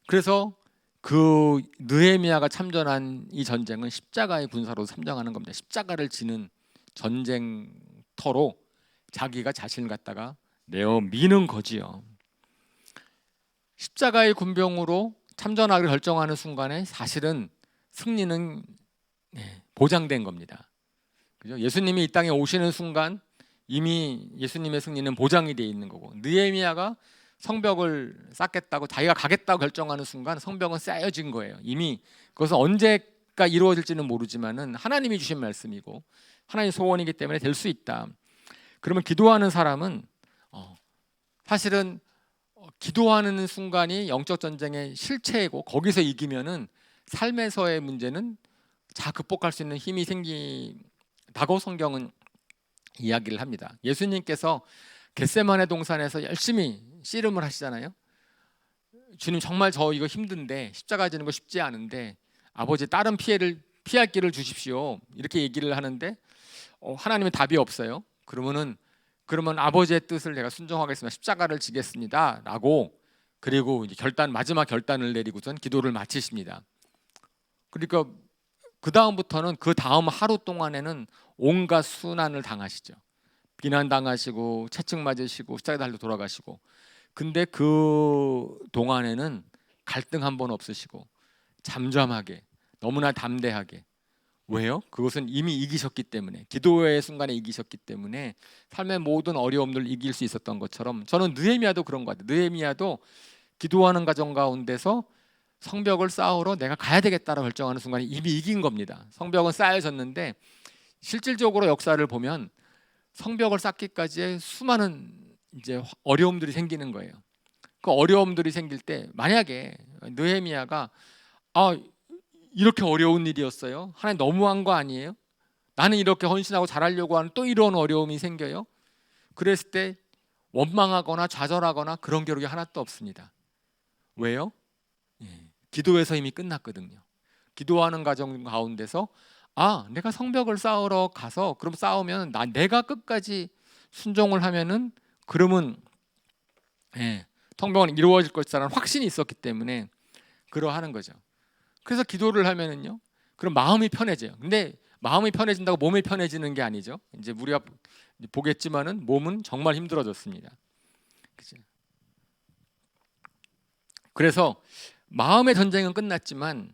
[SPEAKER 1] 그래서 그 느헤미야가 참전한 이 전쟁은 십자가의 군사로 참전하는 겁니다. 십자가를 지는 전쟁터로 자기가 자신을 갖다가 내어 미는 거지요. 십자가의 군병으로 참전하기를 결정하는 순간에 사실은 승리는 보장된 겁니다. 그죠? 예수님이 이 땅에 오시는 순간 이미 예수님의 승리는 보장이 되어 있는 거고, 느헤미야가 성벽을 쌓겠다고 자기가 가겠다고 결정하는 순간 성벽은 쌓여진 거예요. 이미 그것은 언제가 이루어질지는 모르지만은 하나님이 주신 말씀이고 하나님의 소원이기 때문에 될 수 있다. 그러면 기도하는 사람은 사실은 기도하는 순간이 영적 전쟁의 실체이고, 거기서 이기면은 삶에서의 문제는 다 극복할 수 있는 힘이 생긴다고 성경은 이야기를 합니다. 예수님께서 겟세마네 동산에서 열심히 씨름을 하시잖아요. 주님, 정말 저 이거 힘든데, 십자가 지는 거 쉽지 않은데 아버지 다른 피해를 피할 길을 주십시오, 이렇게 얘기를 하는데 하나님은 답이 없어요. 그러면 아버지의 뜻을 내가 순종하겠습니다, 십자가를 지겠습니다 라고, 그리고 이제 마지막 결단을 내리고선 기도를 마치십니다. 그러니까 그 다음부터는 그 다음 하루 동안에는 온갖 순환을 당하시죠. 비난당하시고 채찍 맞으시고 십자가 달려 돌아가시고. 근데 그 동안에는 갈등 한 번 없으시고 잠잠하게, 너무나 담대하게. 왜요? 그것은 이미 이기셨기 때문에, 기도의 순간에 이기셨기 때문에 삶의 모든 어려움들을 이길 수 있었던 것처럼, 저는 느헤미야도 그런 것 같아요. 느헤미야도 기도하는 과정 가운데서 성벽을 쌓으러 내가 가야 되겠다라고 결정하는 순간에 이미 이긴 겁니다. 성벽은 쌓여졌는데 실질적으로 역사를 보면 성벽을 쌓기까지의 수많은 이제 어려움들이 생기는 거예요. 그 어려움들이 생길 때 만약에 느헤미야가 이렇게 어려운 일이었어요, 하나님 너무한 거 아니에요? 나는 이렇게 헌신하고 잘하려고 하는 또 이런 어려움이 생겨요? 그랬을 때 원망하거나 좌절하거나 그런 기록이 하나도 없습니다. 왜요? 기도에서 이미 끝났거든요. 기도하는 과정 가운데서 내가 성벽을 쌓으러 가서 그럼 싸우면 내가 끝까지 순종을 하면은 그러면 성벽은 이루어질 것이라는 확신이 있었기 때문에 그러하는 거죠. 그래서 기도를 하면은요, 그럼 마음이 편해져요. 근데 마음이 편해진다고 몸이 편해지는 게 아니죠. 이제 우리가 보겠지만은 몸은 정말 힘들어졌습니다. 그죠? 그래서 마음의 전쟁은 끝났지만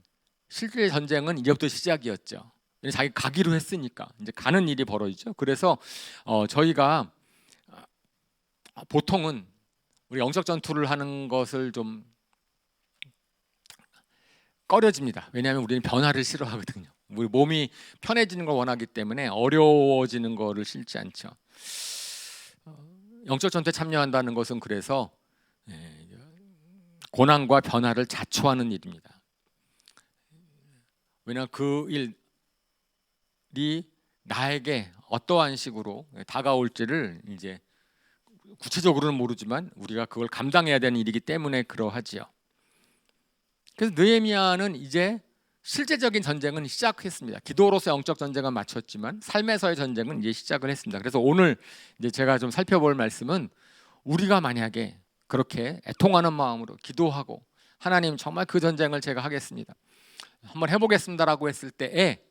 [SPEAKER 1] 실제 전쟁은 이제부터 시작이었죠. 자기 가기로 했으니까 이제 가는 일이 벌어지죠. 그래서 저희가 보통은 우리 영적 전투를 하는 것을 좀 꺼려집니다. 왜냐하면 우리는 변화를 싫어하거든요. 우리 몸이 편해지는 걸 원하기 때문에 어려워지는 거를 싫지 않죠. 영적 전투에 참여한다는 것은 그래서 고난과 변화를 자초하는 일입니다. 왜냐하면 그 일이 나에게 어떠한 식으로 다가올지를 이제 구체적으로는 모르지만 우리가 그걸 감당해야 되는 일이기 때문에 그러하지요. 그래서 느헤미야는 이제 실제적인 전쟁은 시작했습니다. 기도로서 영적 전쟁은 마쳤지만 삶에서의 전쟁은 이제 시작을 했습니다. 그래서 오늘 이제 제가 좀 살펴볼 말씀은, 우리가 만약에 그렇게 애통하는 마음으로 기도하고 하나님 정말 그 전쟁을 제가 하겠습니다, 한번 해보겠습니다라고 했을 때에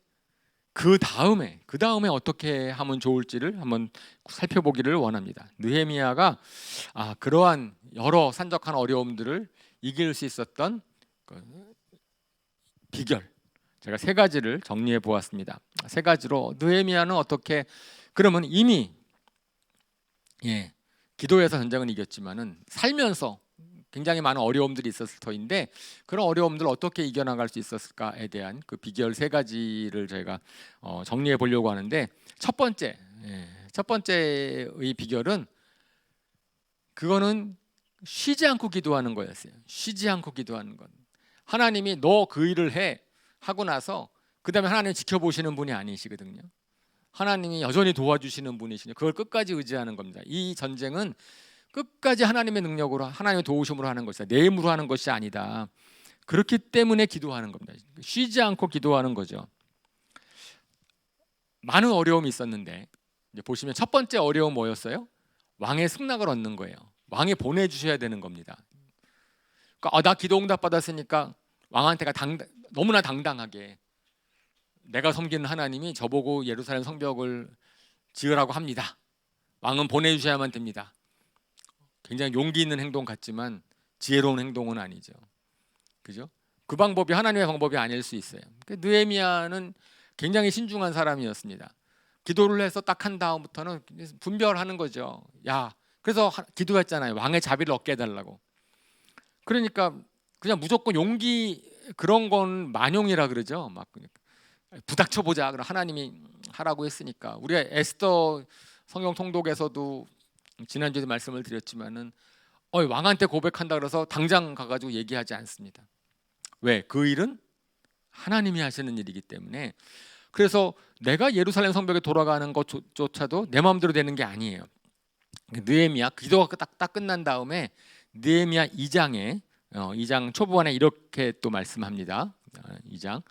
[SPEAKER 1] 그 다음에 어떻게 하면 좋을지를 한번 살펴보기를 원합니다. 느헤미야가 그러한 여러 산적한 어려움들을 이길 수 있었던 비결, 제가 세 가지를 정리해 보았습니다. 세 가지로 느헤미야는 어떻게, 그러면 이미 기도에서 전쟁은 이겼지만은 살면서 굉장히 많은 어려움들이 있었을 터인데 그런 어려움들을 어떻게 이겨나갈 수 있었을까에 대한 그 비결 세 가지를 저희가 정리해 보려고 하는데 첫 번째의 비결은 그거는 쉬지 않고 기도하는 거였어요. 쉬지 않고 기도하는 건 하나님이 너 그 일을 해 하고 나서 그 다음에 하나님 지켜보시는 분이 아니시거든요. 하나님이 여전히 도와주시는 분이시니 그걸 끝까지 의지하는 겁니다. 이 전쟁은 끝까지 하나님의 능력으로 하나님의 도우심으로 하는 것이다. 내 힘으로 하는 것이 아니다. 그렇기 때문에 기도하는 겁니다. 쉬지 않고 기도하는 거죠. 많은 어려움이 있었는데 이제 보시면 첫 번째 어려움 뭐였어요? 왕의 승낙을 얻는 거예요. 왕이 보내주셔야 되는 겁니다. 그러니까 나 기도 응답 받았으니까 왕한테가 너무나 당당하게 내가 섬기는 하나님이 저보고 예루살렘 성벽을 지으라고 합니다. 왕은 보내주셔야만 됩니다. 굉장히 용기 있는 행동 같지만 지혜로운 행동은 아니죠. 그죠? 그 방법이 하나님의 방법이 아닐 수 있어요. 느헤미야는 굉장히 신중한 사람이었습니다. 기도를 해서 딱 한 다음부터는 분별하는 거죠. 야, 그래서 기도했잖아요. 왕의 자비를 얻게 해달라고. 그러니까 그냥 무조건 용기 그런 건 만용이라 그러죠. 막 부닥쳐 보자. 그럼 하나님이 하라고 했으니까. 우리가 에스더 성경 통독에서도 지난주에 말씀을 드렸지만은 왕한테 고백한다 그래서 당장 가가지고 얘기하지 않습니다. 왜? 그 일은 하나님이 하시는 일이기 때문에. 그래서 내가 예루살렘 성벽에 돌아가는 것조차도 내 마음대로 되는 게 아니에요. 느헤미야 기도가 딱 끝난 다음에 느헤미야 2장 초반에 이렇게 또 말씀합니다. 2장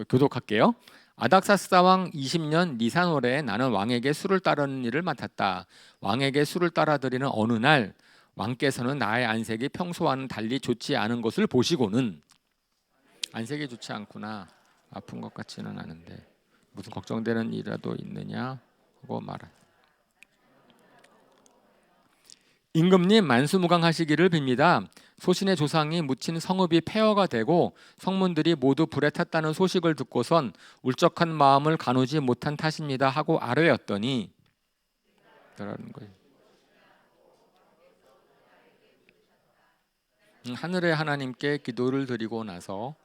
[SPEAKER 1] 교독할게요. 아닥사스다 왕 20년 니산월에 나는 왕에게 술을 따르는 일을 맡았다. 왕에게 술을 따라드리는 어느 날 왕께서는 나의 안색이 평소와는 달리 좋지 않은 것을 보시고는 안색이 좋지 않구나. 아픈 것 같지는 않은데 무슨 걱정되는 일이라도 있느냐 하고 말하. 임금님 만수무강하시기를 빕니다. 소신의 조상이 묻힌 성읍이 폐허가 되고 성문들이 모두 불에 탔다는 소식을 듣고선 울적한 마음을 가누지 못한 탓입니다 하고 아뢰었더니 하늘의 하나님께 기도를 드리고 나서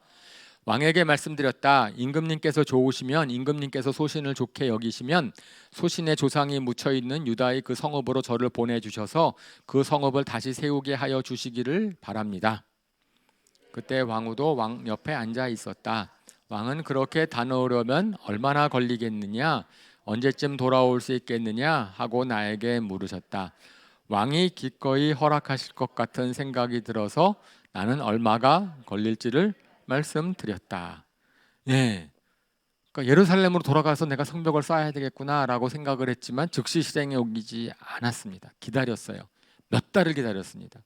[SPEAKER 1] 왕에게 말씀드렸다. 임금님께서 좋으시면 임금님께서 소신을 좋게 여기시면 소신의 조상이 묻혀있는 유다의 그 성읍으로 저를 보내주셔서 그 성읍을 다시 세우게 하여 주시기를 바랍니다. 그때 왕후도 왕 옆에 앉아 있었다. 왕은 그렇게 다녀오려면 얼마나 걸리겠느냐, 언제쯤 돌아올 수 있겠느냐 하고 나에게 물으셨다. 왕이 기꺼이 허락하실 것 같은 생각이 들어서 나는 얼마가 걸릴지를 말씀드렸다. 예, 그러니까 예루살렘으로 돌아가서 내가 성벽을 쌓아야 되겠구나라고 생각을 했지만 즉시 실행에 옮기지 않았습니다. 기다렸어요. 몇 달을 기다렸습니다.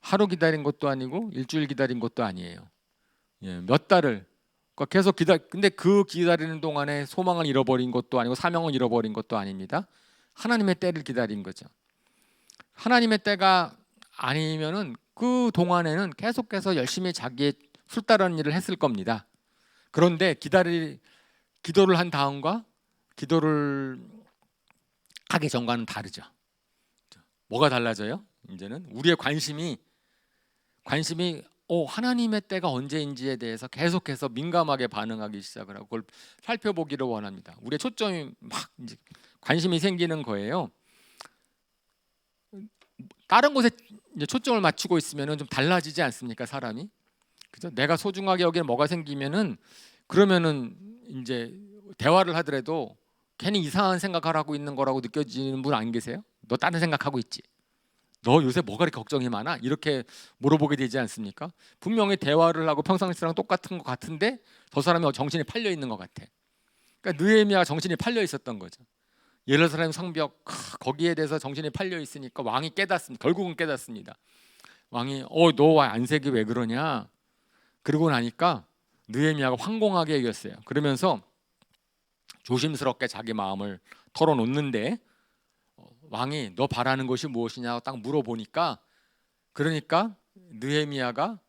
[SPEAKER 1] 하루 기다린 것도 아니고 일주일 기다린 것도 아니에요. 예, 몇 달을 그러니까 계속 근데 그 기다리는 동안에 소망을 잃어버린 것도 아니고 사명을 잃어버린 것도 아닙니다. 하나님의 때를 기다린 거죠. 하나님의 때가 아니면은 그 동안에는 계속해서 열심히 자기의 술 따르는 일을 했을 겁니다. 그런데 기도를 한 다음과 기도를 하기 전과는 다르죠. 뭐가 달라져요? 이제는 우리의 관심이 하나님의 때가 언제인지에 대해서 계속해서 민감하게 반응하기 시작을 하고 그걸 살펴보기를 원합니다. 우리의 초점이 막 이제 관심이 생기는 거예요. 다른 곳에 이제 초점을 맞추고 있으면은 좀 달라지지 않습니까, 사람이? 그죠? 내가 소중하게 여기에 뭐가 생기면은 그러면은 이제 대화를 하더라도 괜히 이상한 생각을 하고 있는 거라고 느껴지는 분 안 계세요? 너 다른 생각하고 있지? 너 요새 뭐가 그렇게 걱정이 많아? 이렇게 물어보게 되지 않습니까? 분명히 대화를 하고 평상시랑 똑같은 것 같은데 저 사람이 정신이 팔려 있는 것 같아. 그러니까 느헤미야가 정신이 팔려 있었던 거죠. 예루살렘 성벽 거기에 대해서 정신이 팔려 있으니까 왕이 깨닫습니다. 결국은 깨닫습니다. 왕이 너 안색이 왜 그러냐? 그러고 나니까 느헤미야가 황공하게 얘기했어요. 그러면서 조심스럽게 자기 마음을 털어놓는데 왕이 너 바라는 것이 무엇이냐고 딱 물어보니까 그러니까 느헤미야가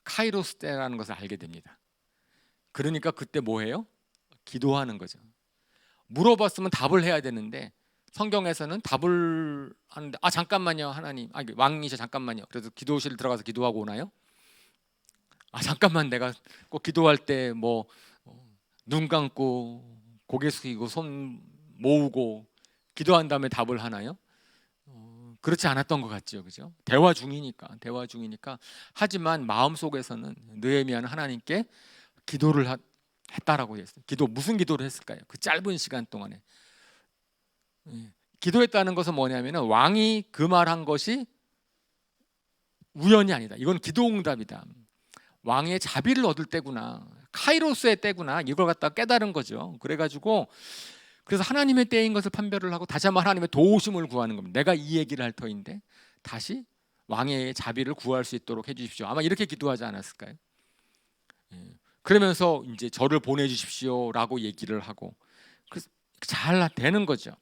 [SPEAKER 1] 카이로스 때라는 것을 알게 됩니다. 그러니까 그때 뭐해요? 기도하는 거죠. 물어봤으면 답을 해야 되는데 성경에서는 답을 하는데 잠깐만요 하나님, 왕이셔 잠깐만요. 그래서 기도실 들어가서 기도하고 오나요? 잠깐만, 내가 꼭 기도할 때 뭐 눈 감고 고개 숙이고 손 모으고 기도한 다음에 답을 하나요? 그렇지 않았던 것 같죠, 그죠? 대화 중이니까. 하지만 마음 속에서는 느헤미야는 하나님께 기도를 했다라고 했어요. 무슨 기도를 했을까요? 그 짧은 시간 동안에 기도했다는 것은 뭐냐면은 왕이 그 말한 것이 우연이 아니다. 이건 기도응답이다. 왕의 자비를 얻을 때구나, 카이로스의 때구나, 이걸 갖다 깨달은 거죠. 그래서 하나님의 때인 것을 판별을 하고 다시 한번 하나님의 도우심을 구하는 겁니다. 내가 이 얘기를 할 터인데 다시 왕의 자비를 구할 수 있도록 해주십시오. 아마 이렇게 기도하지 않았을까요? 그러면서 이제 저를 보내주십시오라고 얘기를 하고, 그래서 잘 되는 거죠.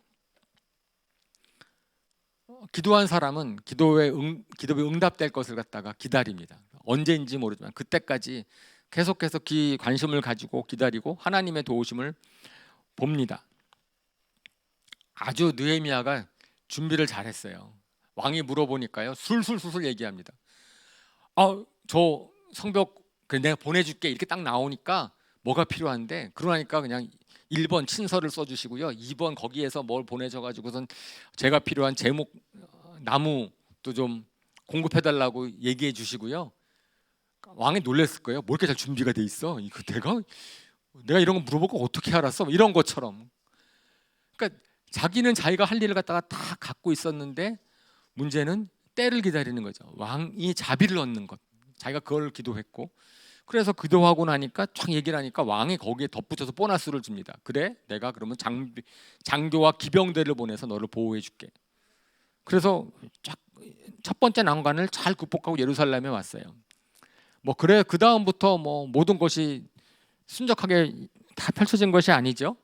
[SPEAKER 1] 기도한 사람은 기도에 응답될 것을 갖다가 기다립니다. 언제인지 모르지만 그때까지 계속해서 관심을 가지고 기다리고 하나님의 도우심을 봅니다. 아주 느헤미야가 준비를 잘했어요. 왕이 물어보니까요, 술술 얘기합니다. 저 성벽 내가 보내줄게, 이렇게 딱 나오니까 뭐가 필요한데, 그러니까 그냥 1번 친서를 써주시고요, 2번 거기에서 뭘 보내줘가지고선 제가 필요한 제목 나무도 좀 공급해달라고 얘기해 주시고요. 왕이 놀랬을 거예요. 뭐 이렇게 잘 준비가 돼 있어? 이거 내가 이런 거 물어보고 어떻게 알았어? 이런 것처럼. 그러니까 자기는 자기가 할 일을 갖다가 다 갖고 있었는데 문제는 때를 기다리는 거죠. 왕이 자비를 얻는 것. 자기가 그걸 기도했고, 그래서 기도하고 나니까 쫙 얘기를 하니까 왕이 거기에 덧붙여서 보너스를 줍니다. 그래, 내가 그러면 장교와 기병대를 보내서 너를 보호해 줄게. 그래서 첫 번째 난관을 잘 극복하고 예루살렘에 왔어요. 그래, 그 다음부터 모든 것이 순적하게 다 펼쳐진 것이 아니죠.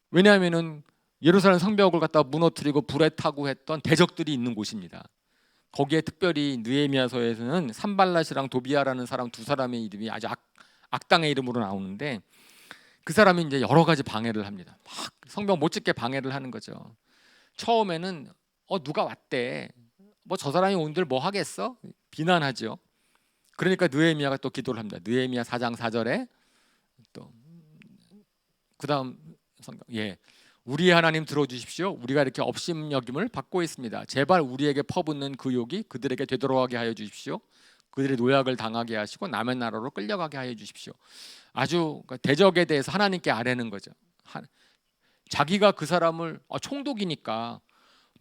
[SPEAKER 1] 왜냐하면은 예루살렘 성벽을 갖다 무너뜨리고 불에 타고 했던 대적들이 있는 곳입니다. 거기에 특별히 느헤미야서에서는 산발랏이랑 도비아라는 사람 두 사람의 이름이 아주 악당의 이름으로 나오는데, 그 사람이 이제 여러 가지 방해를 합니다. 막 성벽 못 짓게 방해를 하는 거죠. 처음에는 누가 왔대, 저 사람이 온들 뭐 하겠어? 비난하죠. 그러니까 느헤미야가 또 기도를 합니다. 느헤미야 4장 4절에 또 그다음 성경, 우리의 하나님 들어주십시오. 우리가 이렇게 업심여김을 받고 있습니다. 제발 우리에게 퍼붓는 그 욕이 그들에게 되돌아가게 하여 주십시오. 그들의 노약을 당하게 하시고 남의 나라로 끌려가게 하여 주십시오. 아주 대적에 대해서 하나님께 아뢰는 거죠. 자기가 그 사람을 총독이니까,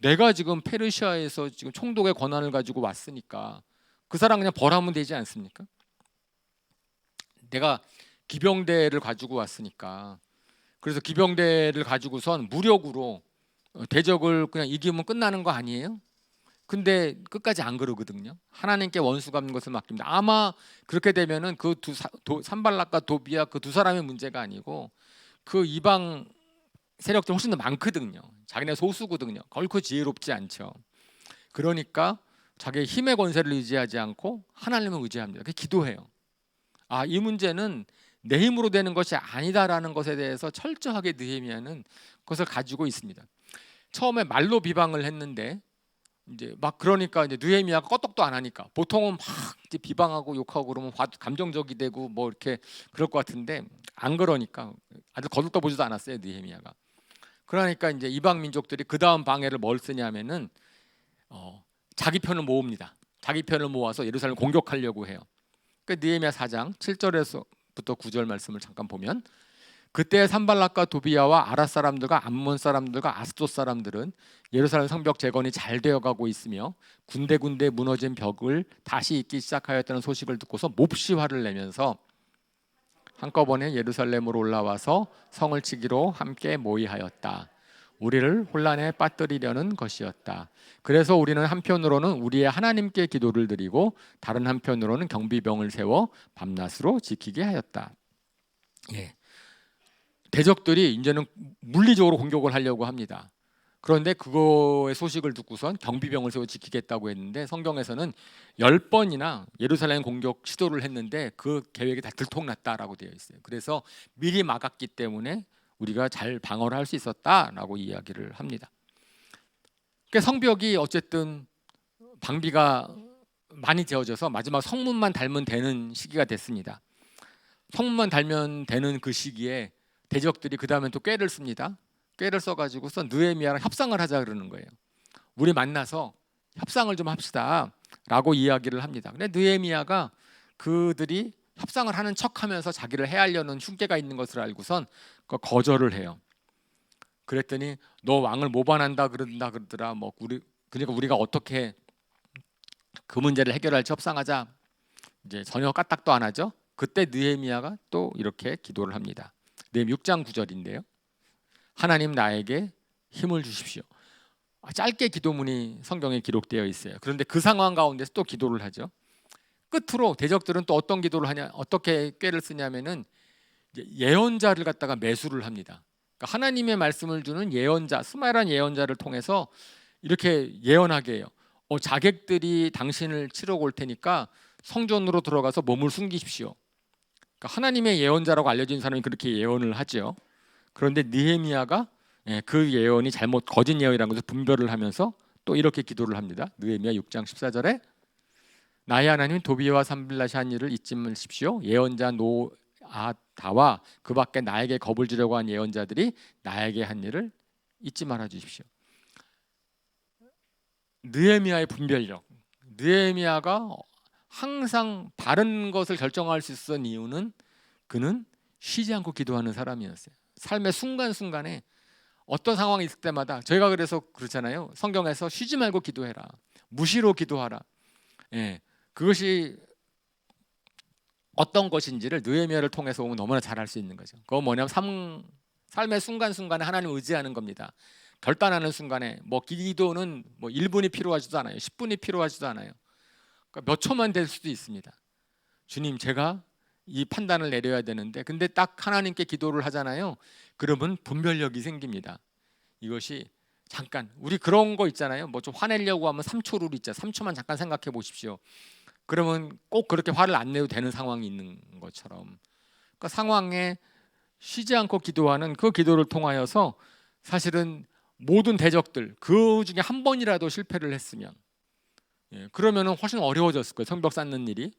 [SPEAKER 1] 내가 지금 페르시아에서 지금 총독의 권한을 가지고 왔으니까 그 사람 그냥 벌하면 되지 않습니까? 내가 기병대를 가지고 왔으니까, 그래서 기병대를 가지고선 무력으로 대적을 그냥 이기면 끝나는 거 아니에요? 근데 끝까지 안 그러거든요. 하나님께 원수 갚는 것을 맡깁니다. 아마 그렇게 되면은 그 산발락과 도비야 그 두 사람의 문제가 아니고 그 이방 세력들 훨씬 더 많거든요. 자기네 소수거든요. 결코 지혜롭지 않죠. 그러니까 자기의 힘의 권세를 의지하지 않고 하나님을 의지합니다. 그 기도해요. 이 문제는 내 힘으로 되는 것이 아니다라는 것에 대해서 철저하게 느헤미야는 그것을 가지고 있습니다. 처음에 말로 비방을 했는데 이제 그러니까 이제 느헤미야가 껐떡도 안 하니까, 보통은 막 이제 비방하고 욕하고 그러면 감정적이 되고 이렇게 그럴 것 같은데 안 그러니까 아주 거들떠보지도 않았어요, 느헤미야가. 그러니까 이제 이방 민족들이 그 다음 방해를 뭘 쓰냐면은 자기 편을 모읍니다. 자기 편을 모아서 예루살렘을 공격하려고 해요. 그러니까 느헤미야 4장 7절에서부터 9절 말씀을 잠깐 보면, 그때 산발락과 도비야와 아랏 사람들과 암몬 사람들과 아스돗 사람들은 예루살렘 성벽 재건이 잘 되어가고 있으며 군데군데 무너진 벽을 다시 잇기 시작하였다는 소식을 듣고서 몹시 화를 내면서 한꺼번에 예루살렘으로 올라와서 성을 치기로 함께 모의하였다. 우리를 혼란에 빠뜨리려는 것이었다. 그래서 우리는 한편으로는 우리의 하나님께 기도를 드리고 다른 한편으로는 경비병을 세워 밤낮으로 지키게 하였다. 대적들이 이제는 물리적으로 공격을 하려고 합니다. 그런데 그거의 소식을 듣고선 경비병을 세워 지키겠다고 했는데, 성경에서는 10번이나 예루살렘 공격 시도를 했는데 그 계획이 다 들통났다라고 되어 있어요. 그래서 미리 막았기 때문에 우리가 잘 방어를 할 수 있었다라고 이야기를 합니다. 성벽이 어쨌든 방비가 많이 되어져서 마지막 성문만 달면 되는 시기가 됐습니다. 성문만 달면 되는 그 시기에 대적들이 그 다음에 또 꾀를 씁니다. 꾀를 써가지고서 느헤미야랑 협상을 하자 그러는 거예요. 우리 만나서 협상을 좀 합시다 라고 이야기를 합니다. 근데 느헤미야가 그들이 협상을 하는 척하면서 자기를 해하려는 흉계가 있는 것을 알고선 거절을 해요. 그랬더니 너 왕을 모반한다 그런다 그러더라. 뭐 그러니까 우리가 어떻게 그 문제를 해결할지 협상하자. 이제 전혀 까딱도 안 하죠. 그때 느헤미야가 또 이렇게 기도를 합니다. 느헤미야 6장 9절인데요. 하나님 나에게 힘을 주십시오. 짧게 기도문이 성경에 기록되어 있어요. 그런데 그 상황 가운데서 또 기도를 하죠. 끝으로 대적들은 또 어떤 기도를 하냐, 어떻게 꾀를 쓰냐면은 예언자를 갖다가 매수를 합니다. 그러니까 하나님의 말씀을 주는 예언자, 스마일한 예언자를 통해서 이렇게 예언하게 해요. 자객들이 당신을 치러 올 테니까 성전으로 들어가서 몸을 숨기십시오. 그러니까 하나님의 예언자라고 알려진 사람이 그렇게 예언을 하죠. 그런데 느헤미야가 그 예언이 거짓 예언이라는 것을 분별을 하면서 또 이렇게 기도를 합니다. 느헤미야 6장 14절에 나의 하나님 도비와 산빌랏이 한 일을 잊지 마십시오. 예언자 노아다와 그 밖에 나에게 겁을 주려고 한 예언자들이 나에게 한 일을 잊지 말아 주십시오. 느헤미야의 분별력. 느헤미야가 항상 바른 것을 결정할 수 있었던 이유는 그는 쉬지 않고 기도하는 사람이었어요. 삶의 순간순간에 어떤 상황이 있을 때마다 저희가 그래서 그렇잖아요. 성경에서 쉬지 말고 기도해라. 무시로 기도하라. 그것이 어떤 것인지를 느헤미야를 통해서 보면 너무나 잘 알 수 있는 거죠. 그건 뭐냐면 삶의 순간순간에 하나님을 의지하는 겁니다. 결단하는 순간에 기도는 1분이 필요하지도 않아요. 10분이 필요하지도 않아요. 그러니까 몇 초만 될 수도 있습니다. 주님, 제가 이 판단을 내려야 되는데, 근데 딱 하나님께 기도를 하잖아요. 그러면 분별력이 생깁니다. 이것이 잠깐 우리 그런 거 있잖아요. 좀 화내려고 하면 3초 룰 있죠. 3초만 잠깐 생각해 보십시오. 그러면 꼭 그렇게 화를 안 내도 되는 상황이 있는 것처럼, 그러니까 상황에 쉬지 않고 기도하는 그 기도를 통하여서 사실은 모든 대적들 그 중에 한 번이라도 실패를 했으면 그러면은 훨씬 어려워졌을 거예요. 성벽 쌓는 일이.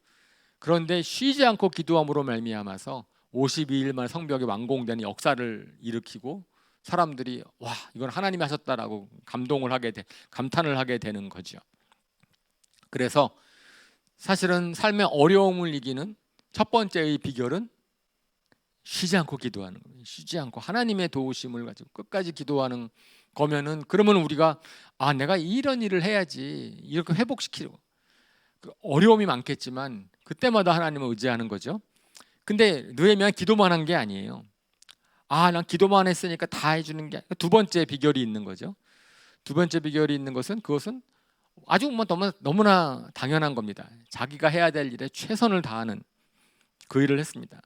[SPEAKER 1] 그런데 쉬지 않고 기도함으로 말미암아서 52일 만에 성벽이 완공되는 역사를 일으키고 사람들이 와, 이건 하나님이 하셨다라고 감탄을 하게 되는 거죠. 그래서 사실은 삶의 어려움을 이기는 첫 번째의 비결은 쉬지 않고 기도하는 거예요. 쉬지 않고 하나님의 도우심을 가지고 끝까지 기도하는 거면은, 그러면 우리가 내가 이런 일을 해야지 이렇게 회복시키고, 어려움이 많겠지만 그때마다 하나님을 의지하는 거죠. 근데 느헤미야는 기도만 한 게 아니에요. 난 기도만 했으니까 다 해주는 게 아니라 두 번째 비결이 있는 거죠. 두 번째 비결이 있는 것은 그것은 아주 너무나 당연한 겁니다. 자기가 해야 될 일에 최선을 다하는 그 일을 했습니다.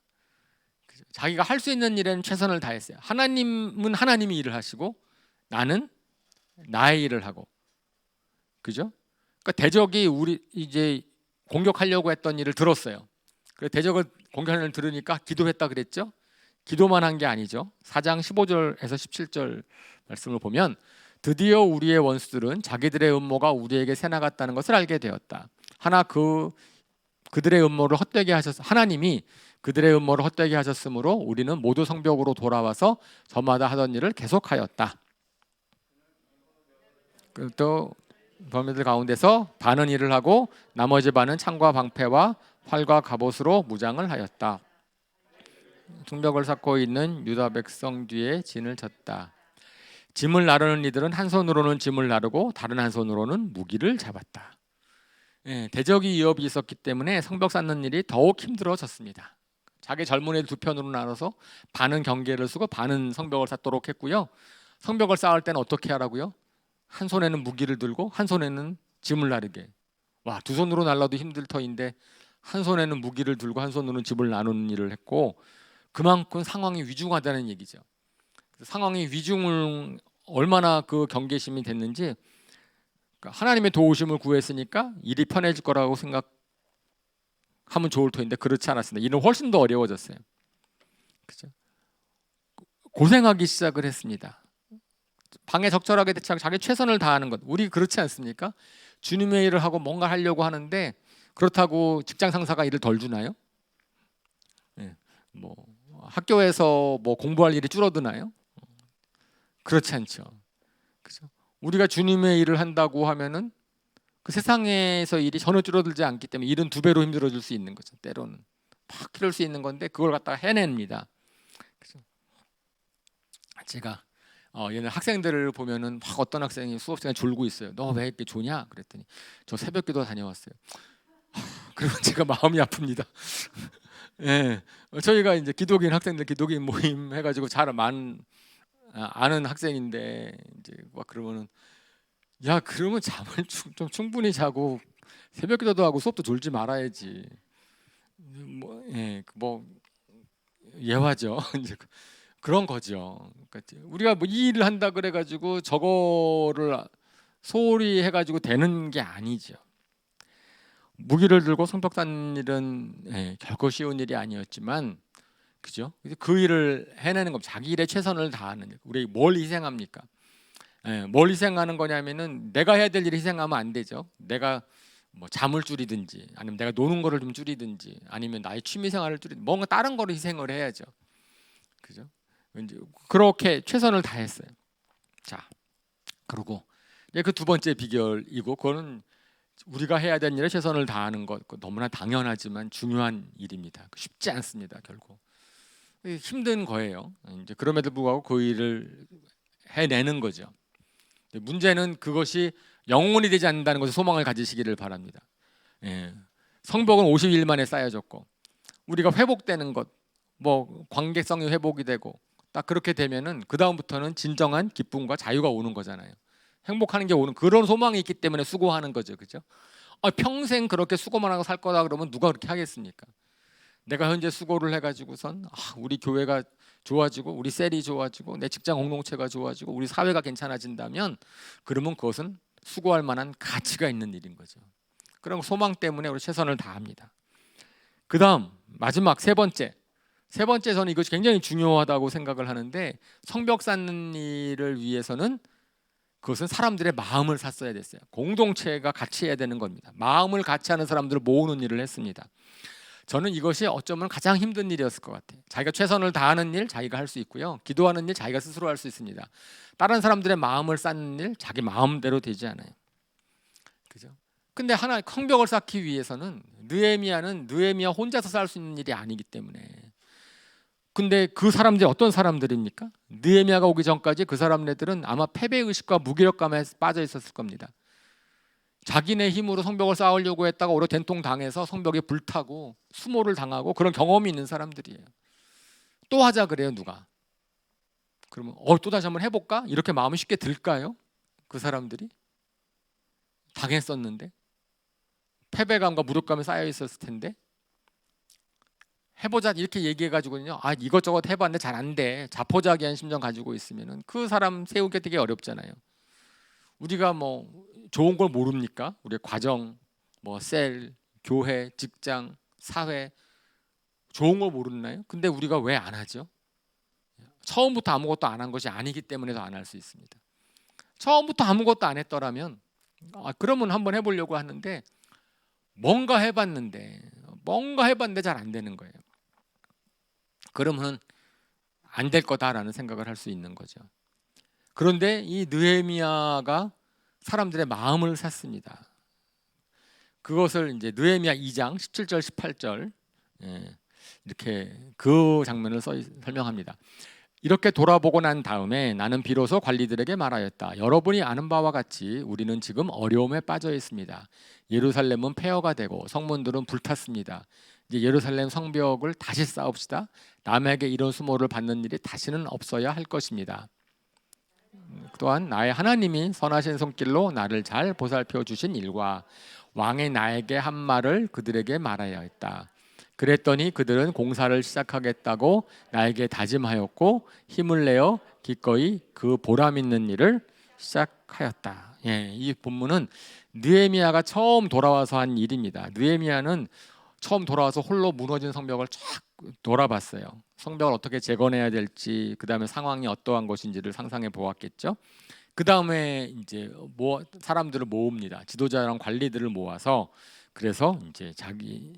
[SPEAKER 1] 자기가 할 수 있는 일에는 최선을 다했어요. 하나님은 하나님이 일을 하시고 나는 나의 일을 하고, 그죠? 그러니까 대적이 우리 이제 공격하려고 했던 일을 들었어요. 그래서 대적을 공격하는 일을 들으니까 기도했다 그랬죠? 기도만 한 게 아니죠. 4장 15절에서 17절 말씀을 보면 드디어 우리의 원수들은 자기들의 음모가 우리에게 새나갔다는 것을 알게 되었다. 그들의 음모를 헛되게 하나님이 그들의 음모를 헛되게 하셨으므로 우리는 모두 성벽으로 돌아와서 저마다 하던 일을 계속하였다. 또 범인들 가운데서 반은 일을 하고 나머지 반은 창과 방패와 활과 갑옷으로 무장을 하였다. 성벽을 쌓고 있는 유다 백성 뒤에 진을 쳤다. 짐을 나르는 이들은 한 손으로는 짐을 나르고 다른 한 손으로는 무기를 잡았다. 대적이 위협이 있었기 때문에 성벽 쌓는 일이 더욱 힘들어졌습니다. 자기 젊은 애들 두 편으로 나눠서 반은 경계를 쓰고 반은 성벽을 쌓도록 했고요. 성벽을 쌓을 때는 어떻게 하라고요? 한 손에는 무기를 들고 한 손에는 짐을 나르게. 두 손으로 날라도 힘들 터인데 한 손에는 무기를 들고 한 손으로는 짐을 나누는 일을 했고, 그만큼 상황이 위중하다는 얘기죠. 상황이 위중을 얼마나 그 경계심이 됐는지, 하나님의 도우심을 구했으니까 일이 편해질 거라고 생각하면 좋을 터인데 그렇지 않았습니다. 일은 훨씬 더 어려워졌어요. 그죠? 고생하기 시작을 했습니다. 방에 적절하게 대처하고 자기 최선을 다하는 것. 우리 그렇지 않습니까? 주님의 일을 하고 뭔가 하려고 하는데 그렇다고 직장 상사가 일을 덜 주나요? 예, 뭐 학교에서 뭐 공부할 일이 줄어드나요? 그렇지 않죠. 그죠? 우리가 주님의 일을 한다고 하면은 그 세상에서 일이 전혀 줄어들지 않기 때문에 일은 두 배로 힘들어질 수 있는 거죠. 때로는 막 그럴 수 있는 건데 그걸 갖다가 해냅니다. 그죠? 제가 옛날 학생들을 보면은 막 어떤 학생이 수업 시간에 졸고 있어요. 너 왜 이렇게 조냐? 그랬더니 저 새벽기도 다녀왔어요. 그리고 제가 마음이 아픕니다. 예, 저희가 이제 기독인 학생들 기독인 모임 해가지고 잘 아는 학생인데 이제 막 그러면은 야 그러면 잠을 좀 충분히 자고 새벽기도도 하고 수업도 졸지 말아야지. 뭐 예, 뭐 예화죠. 이제 그런 거죠. 그러니까 우리가 뭐 이 일을 한다 그래가지고 저거를 소홀히 해가지고 되는 게 아니죠. 무기를 들고 성벽 쌓는 일은 결코 쉬운 일이 아니었지만, 그죠? 그 일을 해내는 것, 자기 일에 최선을 다하는 일. 우리 뭘 희생합니까? 뭘 희생하는 거냐면은 내가 해야 될 일을 희생하면 안 되죠. 내가 뭐 잠을 줄이든지, 아니면 내가 노는 거를 좀 줄이든지, 아니면 나의 취미 생활을 줄이든지, 뭔가 다른 거를 희생을 해야죠. 그죠? 이제 그렇게 최선을 다했어요. 자, 그리고 이제 그 두 번째 비결이고, 그거는 우리가 해야 되는 일에 최선을 다하는 것, 너무나 당연하지만 중요한 일입니다. 쉽지 않습니다. 결국 힘든 거예요. 이제 그럼에도 불구하고 그 일을 해내는 거죠. 문제는 그것이 영원히 되지 않는다는 것에 소망을 가지시기를 바랍니다. 성벽은 50일 만에 쌓여졌고 우리가 회복되는 것, 뭐 관계성이 회복이 되고 딱 그렇게 되면은 그 다음부터는 진정한 기쁨과 자유가 오는 거잖아요. 행복하는 게 오는 그런 소망이 있기 때문에 수고하는 거죠, 그죠? 평생 그렇게 수고만 하고 살 거다 그러면 누가 그렇게 하겠습니까? 내가 현재 수고를 해가지고선 우리 교회가 좋아지고 우리 셀이 좋아지고 내 직장 공동체가 좋아지고 우리 사회가 괜찮아진다면 그러면 그것은 수고할 만한 가치가 있는 일인 거죠. 그런 소망 때문에 우리 최선을 다합니다. 그 다음 마지막 세 번째 저는 이것이 굉장히 중요하다고 생각을 하는데 성벽 쌓는 일을 위해서는 그것은 사람들의 마음을 샀어야 됐어요. 공동체가 같이 해야 되는 겁니다. 마음을 같이 하는 사람들을 모으는 일을 했습니다. 저는 이것이 어쩌면 가장 힘든 일이었을 것 같아요. 자기가 최선을 다하는 일 자기가 할 수 있고요. 기도하는 일 자기가 스스로 할 수 있습니다. 다른 사람들의 마음을 쌓는 일 자기 마음대로 되지 않아요. 그죠? 근데 하나 성벽을 쌓기 위해서는 느헤미야 혼자서 쌓을 수 있는 일이 아니기 때문에. 근데 그 사람들이 어떤 사람들입니까? 느헤미야가 오기 전까지 그 사람네들은 아마 패배의식과 무기력감에 빠져 있었을 겁니다. 자기네 힘으로 성벽을 쌓으려고 했다가 오히려 된통 당해서 성벽에 불타고 수모를 당하고 그런 경험이 있는 사람들이에요. 또 하자 그래요, 누가? 그러면 또 다시 한번 해볼까? 이렇게 마음이 쉽게 들까요? 그 사람들이 당했었는데 패배감과 무력감에 쌓여 있었을 텐데 해보자 이렇게 얘기해가지고는요. 이것저것 해봤는데 잘 안 돼. 자포자기한 심정 가지고 있으면은 그 사람 세우기 되게 어렵잖아요. 우리가 뭐 좋은 걸 모릅니까? 우리 과정, 뭐 셀, 교회, 직장, 사회 좋은 걸 모르나요? 근데 우리가 왜 안 하죠? 처음부터 아무것도 안 한 것이 아니기 때문에 더 안 할 수 있습니다. 처음부터 아무것도 안 했더라면 그러면 한번 해보려고 하는데 뭔가 해봤는데 잘 안 되는 거예요. 그러면 안 될 거다라는 생각을 할 수 있는 거죠. 그런데 이 느헤미야가 사람들의 마음을 샀습니다. 그것을 이제 느헤미야 2장 17절 18절 이렇게 그 장면을 설명합니다. 이렇게 돌아보고 난 다음에 나는 비로소 관리들에게 말하였다. 여러분이 아는 바와 같이 우리는 지금 어려움에 빠져 있습니다. 예루살렘은 폐허가 되고 성문들은 불탔습니다. 이제 예루살렘 성벽을 다시 쌓읍시다. 남에게 이런 수모를 받는 일이 다시는 없어야 할 것입니다. 또한 나의 하나님이 선하신 손길로 나를 잘 보살펴 주신 일과 왕이 나에게 한 말을 그들에게 말하여 했다. 그랬더니 그들은 공사를 시작하겠다고 나에게 다짐하였고 힘을 내어 기꺼이 그 보람 있는 일을 시작하였다. 이 본문은 느헤미야가 처음 돌아와서 한 일입니다. 느헤미야는 처음 돌아와서 홀로 무너진 성벽을 쫙 돌아봤어요. 성벽을 어떻게 재건해야 될지, 그 다음에 상황이 어떠한 것인지를 상상해 보았겠죠. 그 다음에 이제 사람들을 모읍니다. 지도자랑 관리들을 모아서 그래서 이제 자기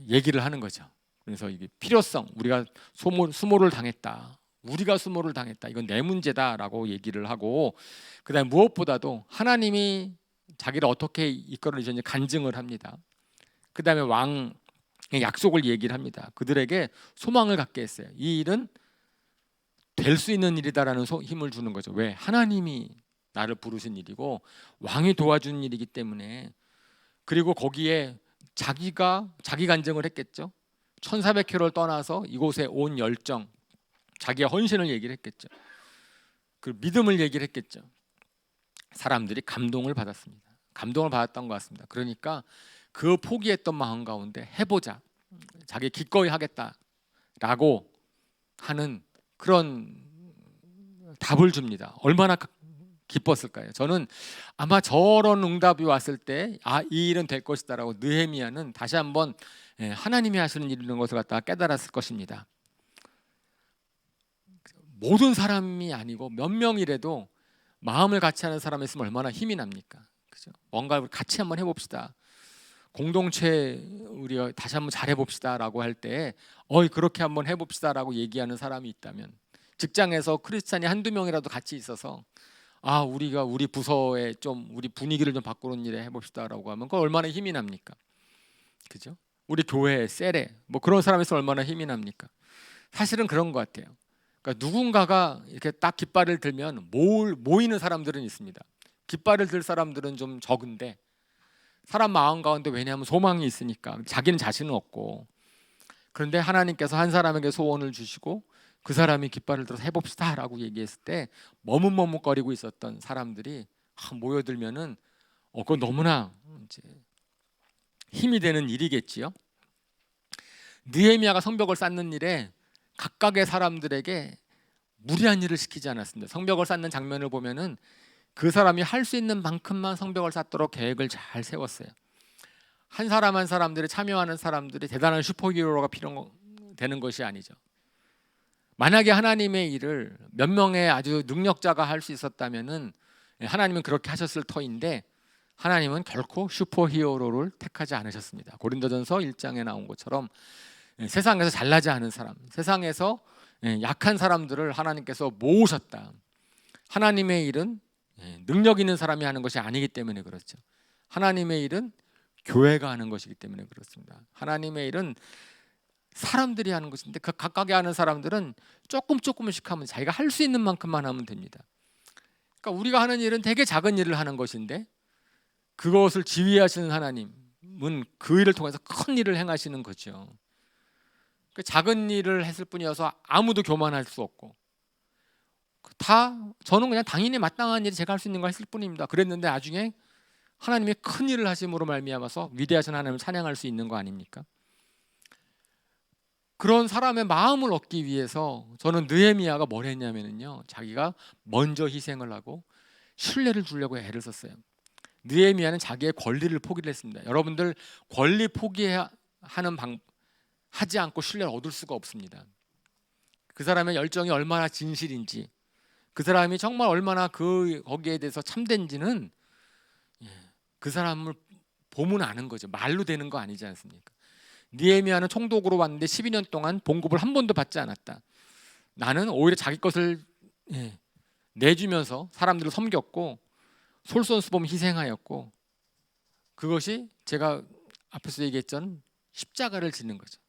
[SPEAKER 1] 얘기를 하는 거죠. 그래서 이게 필요성, 우리가 수모를 당했다. 우리가 수모를 당했다. 이건 내 문제다라고 얘기를 하고, 그다음에 무엇보다도 하나님이 자기를 어떻게 이끌어 주셨는지 간증을 합니다. 그다음에 왕의 약속을 얘기를 합니다. 그들에게 소망을 갖게 했어요. 이 일은 될 수 있는 일이다라는 힘을 주는 거죠. 왜? 하나님이 나를 부르신 일이고 왕이 도와준 일이기 때문에. 그리고 거기에 자기 간증을 했겠죠. 1400km를 떠나서 이곳에 온 열정, 자기의 헌신을 얘기를 했겠죠. 그 믿음을 얘기를 했겠죠. 사람들이 감동을 받았습니다. 감동을 받았던 것 같습니다. 그러니까 그 포기했던 마음 가운데 해보자, 자기 기꺼이 하겠다라고 하는 그런 답을 줍니다. 얼마나 기뻤을까요? 저는 아마 저런 응답이 왔을 때 이 일은 될 것이다라고 느헤미야는 다시 한번 하나님이 하시는 일이라는 것을 갖다가 깨달았을 것입니다. 모든 사람이 아니고 몇 명이라도 마음을 같이 하는 사람이 있으면 얼마나 힘이 납니까? 그죠? 뭔가 같이 한번 해봅시다. 공동체 우리가 다시 한번 잘해봅시다라고 할 때 그렇게 한번 해봅시다라고 얘기하는 사람이 있다면, 직장에서 크리스찬이 한두 명이라도 같이 있어서 우리가 우리 부서에 좀 우리 분위기를 좀 바꾸는 일에 해봅시다라고 하면 그거 얼마나 힘이 납니까? 그죠? 우리 교회 셀에 그런 사람이 있으면 얼마나 힘이 납니까? 사실은 그런 것 같아요. 그러니까 누군가가 이렇게 딱 깃발을 들면 모이는 사람들은 있습니다. 깃발을 들 사람들은 좀 적은데, 사람 마음 가운데 왜냐하면 소망이 있으니까 자기는 자신은 없고, 그런데 하나님께서 한 사람에게 소원을 주시고 그 사람이 깃발을 들어서 해봅시다 라고 얘기했을 때 머뭇머뭇거리고 있었던 사람들이 모여들면은 그건 너무나 이제 힘이 되는 일이겠지요. 느헤미야가 성벽을 쌓는 일에 각각의 사람들에게 무리한 일을 시키지 않았습니다. 성벽을 쌓는 장면을 보면은 그 사람이 할 수 있는 만큼만 성벽을 쌓도록 계획을 잘 세웠어요. 한 사람 한 사람들이 참여하는 사람들이 대단한 슈퍼히어로가 필요되는 것이 아니죠. 만약에 하나님의 일을 몇 명의 아주 능력자가 할 수 있었다면은 하나님은 그렇게 하셨을 터인데, 하나님은 결코 슈퍼히어로를 택하지 않으셨습니다. 고린도전서 1장에 나온 것처럼 세상에서 잘나지 않은 사람, 세상에서 약한 사람들을 하나님께서 모으셨다. 하나님의 일은 능력 있는 사람이 하는 것이 아니기 때문에 그렇죠. 하나님의 일은 교회가 하는 것이기 때문에 그렇습니다. 하나님의 일은 사람들이 하는 것인데 그 각각의 하는 사람들은 조금씩 하면 자기가 할 수 있는 만큼만 하면 됩니다. 그러니까 우리가 하는 일은 되게 작은 일을 하는 것인데 그것을 지휘하시는 하나님은 그 일을 통해서 큰 일을 행하시는 거죠. 그 작은 일을 했을 뿐이어서 아무도 교만할 수 없고, 저는 그냥 당연히 마땅한 일이 제가 할 수 있는 거 했을 뿐입니다. 그랬는데 나중에 하나님이 큰 일을 하심으로 말미암아서 위대하신 하나님을 찬양할 수 있는 거 아닙니까? 그런 사람의 마음을 얻기 위해서 저는 느헤미야가 뭘 했냐면요, 자기가 먼저 희생을 하고 신뢰를 주려고 애를 썼어요. 느헤미야는 자기의 권리를 포기를 했습니다. 여러분들, 권리 하지 않고 신뢰를 얻을 수가 없습니다. 그 사람의 열정이 얼마나 진실인지, 그 사람이 정말 얼마나 거기에 대해서 참된지는 그 사람을 보면 아는 거죠. 말로 되는 거 아니지 않습니까? 느헤미야는 총독으로 왔는데 12년 동안 봉급을 한 번도 받지 않았다. 나는 오히려 자기 것을 내주면서 사람들을 섬겼고 솔선수범 희생하였고, 그것이 제가 앞에서 얘기했던 십자가를 짓는 거죠.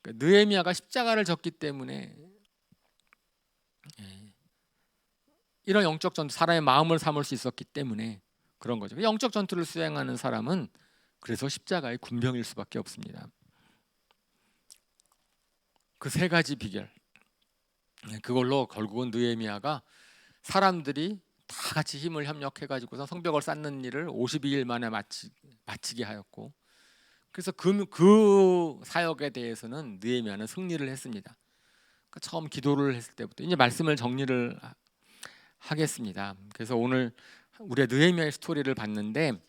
[SPEAKER 1] 그러니까 느헤미야가 십자가를 졌기 때문에 이런 영적 전투, 사람의 마음을 삼을 수 있었기 때문에 그런 거죠. 영적 전투를 수행하는 사람은 그래서 십자가의 군병일 수밖에 없습니다. 그 세 가지 비결, 그걸로 결국은 느헤미야가 사람들이 다 같이 힘을 협력해가지고서 성벽을 쌓는 일을 52일 만에 마치게 하였고, 그래서 그 사역에 대해서는 느헤미야는 승리를 했습니다. 그러니까 처음 기도를 했을 때부터 이제 말씀을 정리를 하겠습니다. 그래서 오늘 우리가 느헤미야의 스토리를 봤는데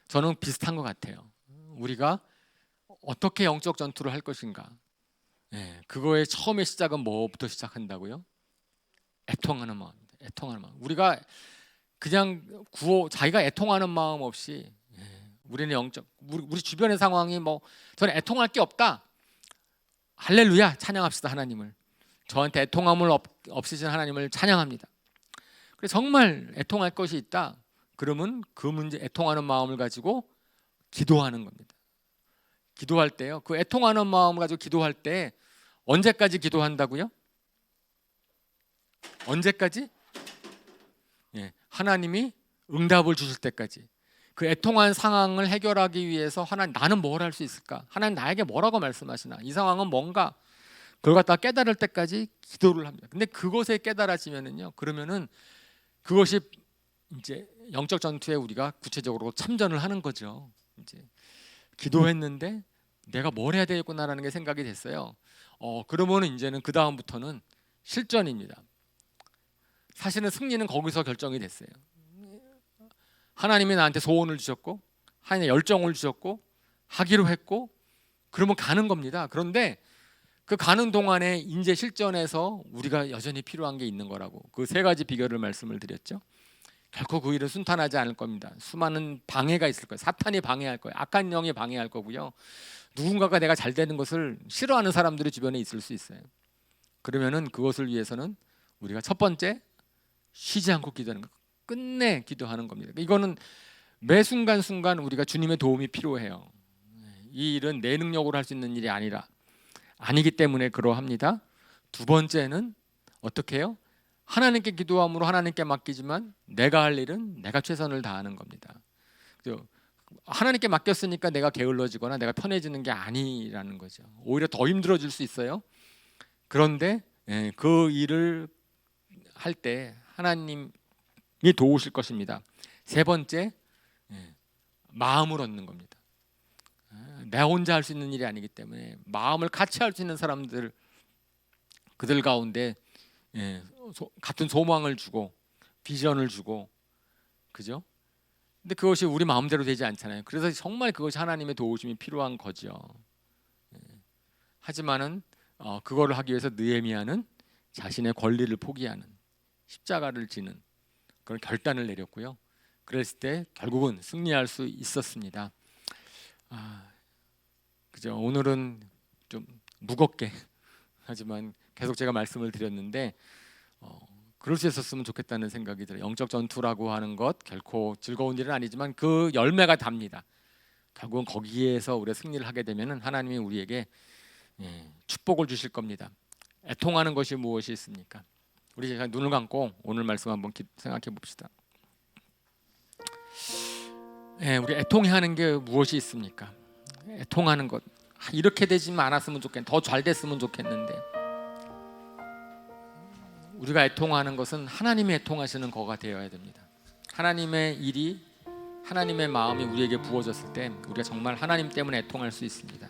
[SPEAKER 1] 저는 비슷한 것 같아요. 우리가 어떻게 영적 전투를 할 것인가, 그거의 처음의 시작은 뭐부터 시작한다고요? 애통하는 마음입니다. 애통하는 마음. 우리가 그냥 자기가 애통하는 마음 없이, 우리는 우리 주변의 상황이 뭐 저는 애통할 게 없다. 할렐루야, 찬양합시다 하나님을. 저한테 애통함을 없으신 하나님을 찬양합니다. 그래서 정말 애통할 것이 있다. 그러면 그 문제, 애통하는 마음을 가지고 기도하는 겁니다. 기도할 때요, 그 애통하는 마음을 가지고 기도할 때 언제까지 기도한다고요? 언제까지? 하나님이 응답을 주실 때까지. 그 애통한 상황을 해결하기 위해서 하나님, 나는 뭘 할 수 있을까? 하나님 나에게 뭐라고 말씀하시나? 이 상황은 뭔가? 그걸 갖다 깨달을 때까지 기도를 합니다. 근데 그것에 깨달아지면은요, 그러면은 그것이 이제 영적 전투에 우리가 구체적으로 참전을 하는 거죠. 이제 기도했는데 내가 뭘 해야 되겠구나라는 게 생각이 됐어요. 그러면은 이제는 그 다음부터는 실전입니다. 사실은 승리는 거기서 결정이 됐어요. 하나님이 나한테 소원을 주셨고, 하나님의 열정을 주셨고, 하기로 했고, 그러면 가는 겁니다. 그런데 그 가는 동안에 이제 실전에서 우리가 여전히 필요한 게 있는 거라고, 그 세 가지 비결을 말씀을 드렸죠. 결코 그 일은 순탄하지 않을 겁니다. 수많은 방해가 있을 거예요. 사탄이 방해할 거예요. 악한 영이 방해할 거고요. 누군가가 내가 잘 되는 것을 싫어하는 사람들이 주변에 있을 수 있어요. 그러면은 그것을 위해서는 우리가 첫 번째, 쉬지 않고 기도하는 거, 끝내 기도하는 겁니다. 이거는 매 순간순간 우리가 주님의 도움이 필요해요. 이 일은 내 능력으로 할 수 있는 일이 아니기 때문에 그러합니다. 두 번째는 어떻게 해요? 하나님께 기도함으로 하나님께 맡기지만 내가 할 일은 내가 최선을 다하는 겁니다. 하나님께 맡겼으니까 내가 게을러지거나 내가 편해지는 게 아니라는 거죠. 오히려 더 힘들어질 수 있어요. 그런데 그 일을 할 때 하나님이 도우실 것입니다. 세 번째, 마음을 얻는 겁니다. 내 혼자 할 수 있는 일이 아니기 때문에 마음을 같이 할 수 있는 사람들, 그들 가운데 같은 소망을 주고 비전을 주고, 그죠? 근데 그것이 우리 마음대로 되지 않잖아요. 그래서 정말 그것이 하나님의 도우심이 필요한 거죠. 하지만은 그거를 하기 위해서 느헤미야는 자신의 권리를 포기하는, 십자가를 지는 그런 결단을 내렸고요. 그랬을 때 결국은 승리할 수 있었습니다. 그죠? 오늘은 좀 무겁게 하지만 계속 제가 말씀을 드렸는데 그럴 수 있었으면 좋겠다는 생각이 들어요. 영적 전투라고 하는 것 결코 즐거운 일은 아니지만 그 열매가 답니다. 결국은 거기에서 우리가 승리를 하게 되면은 하나님이 우리에게 축복을 주실 겁니다. 애통하는 것이 무엇이 있습니까? 우리 제가 눈을 감고 오늘 말씀 한번 생각해 봅시다. 우리 애통해하는 게 무엇이 있습니까? 애통하는 것, 이렇게 되지만 않았으면 좋겠는데, 더 잘 됐으면 좋겠는데. 우리가 애통하는 것은 하나님이 애통하시는 거가 되어야 됩니다. 하나님의 일이, 하나님의 마음이 우리에게 부어졌을 때 우리가 정말 하나님 때문에 애통할 수 있습니다.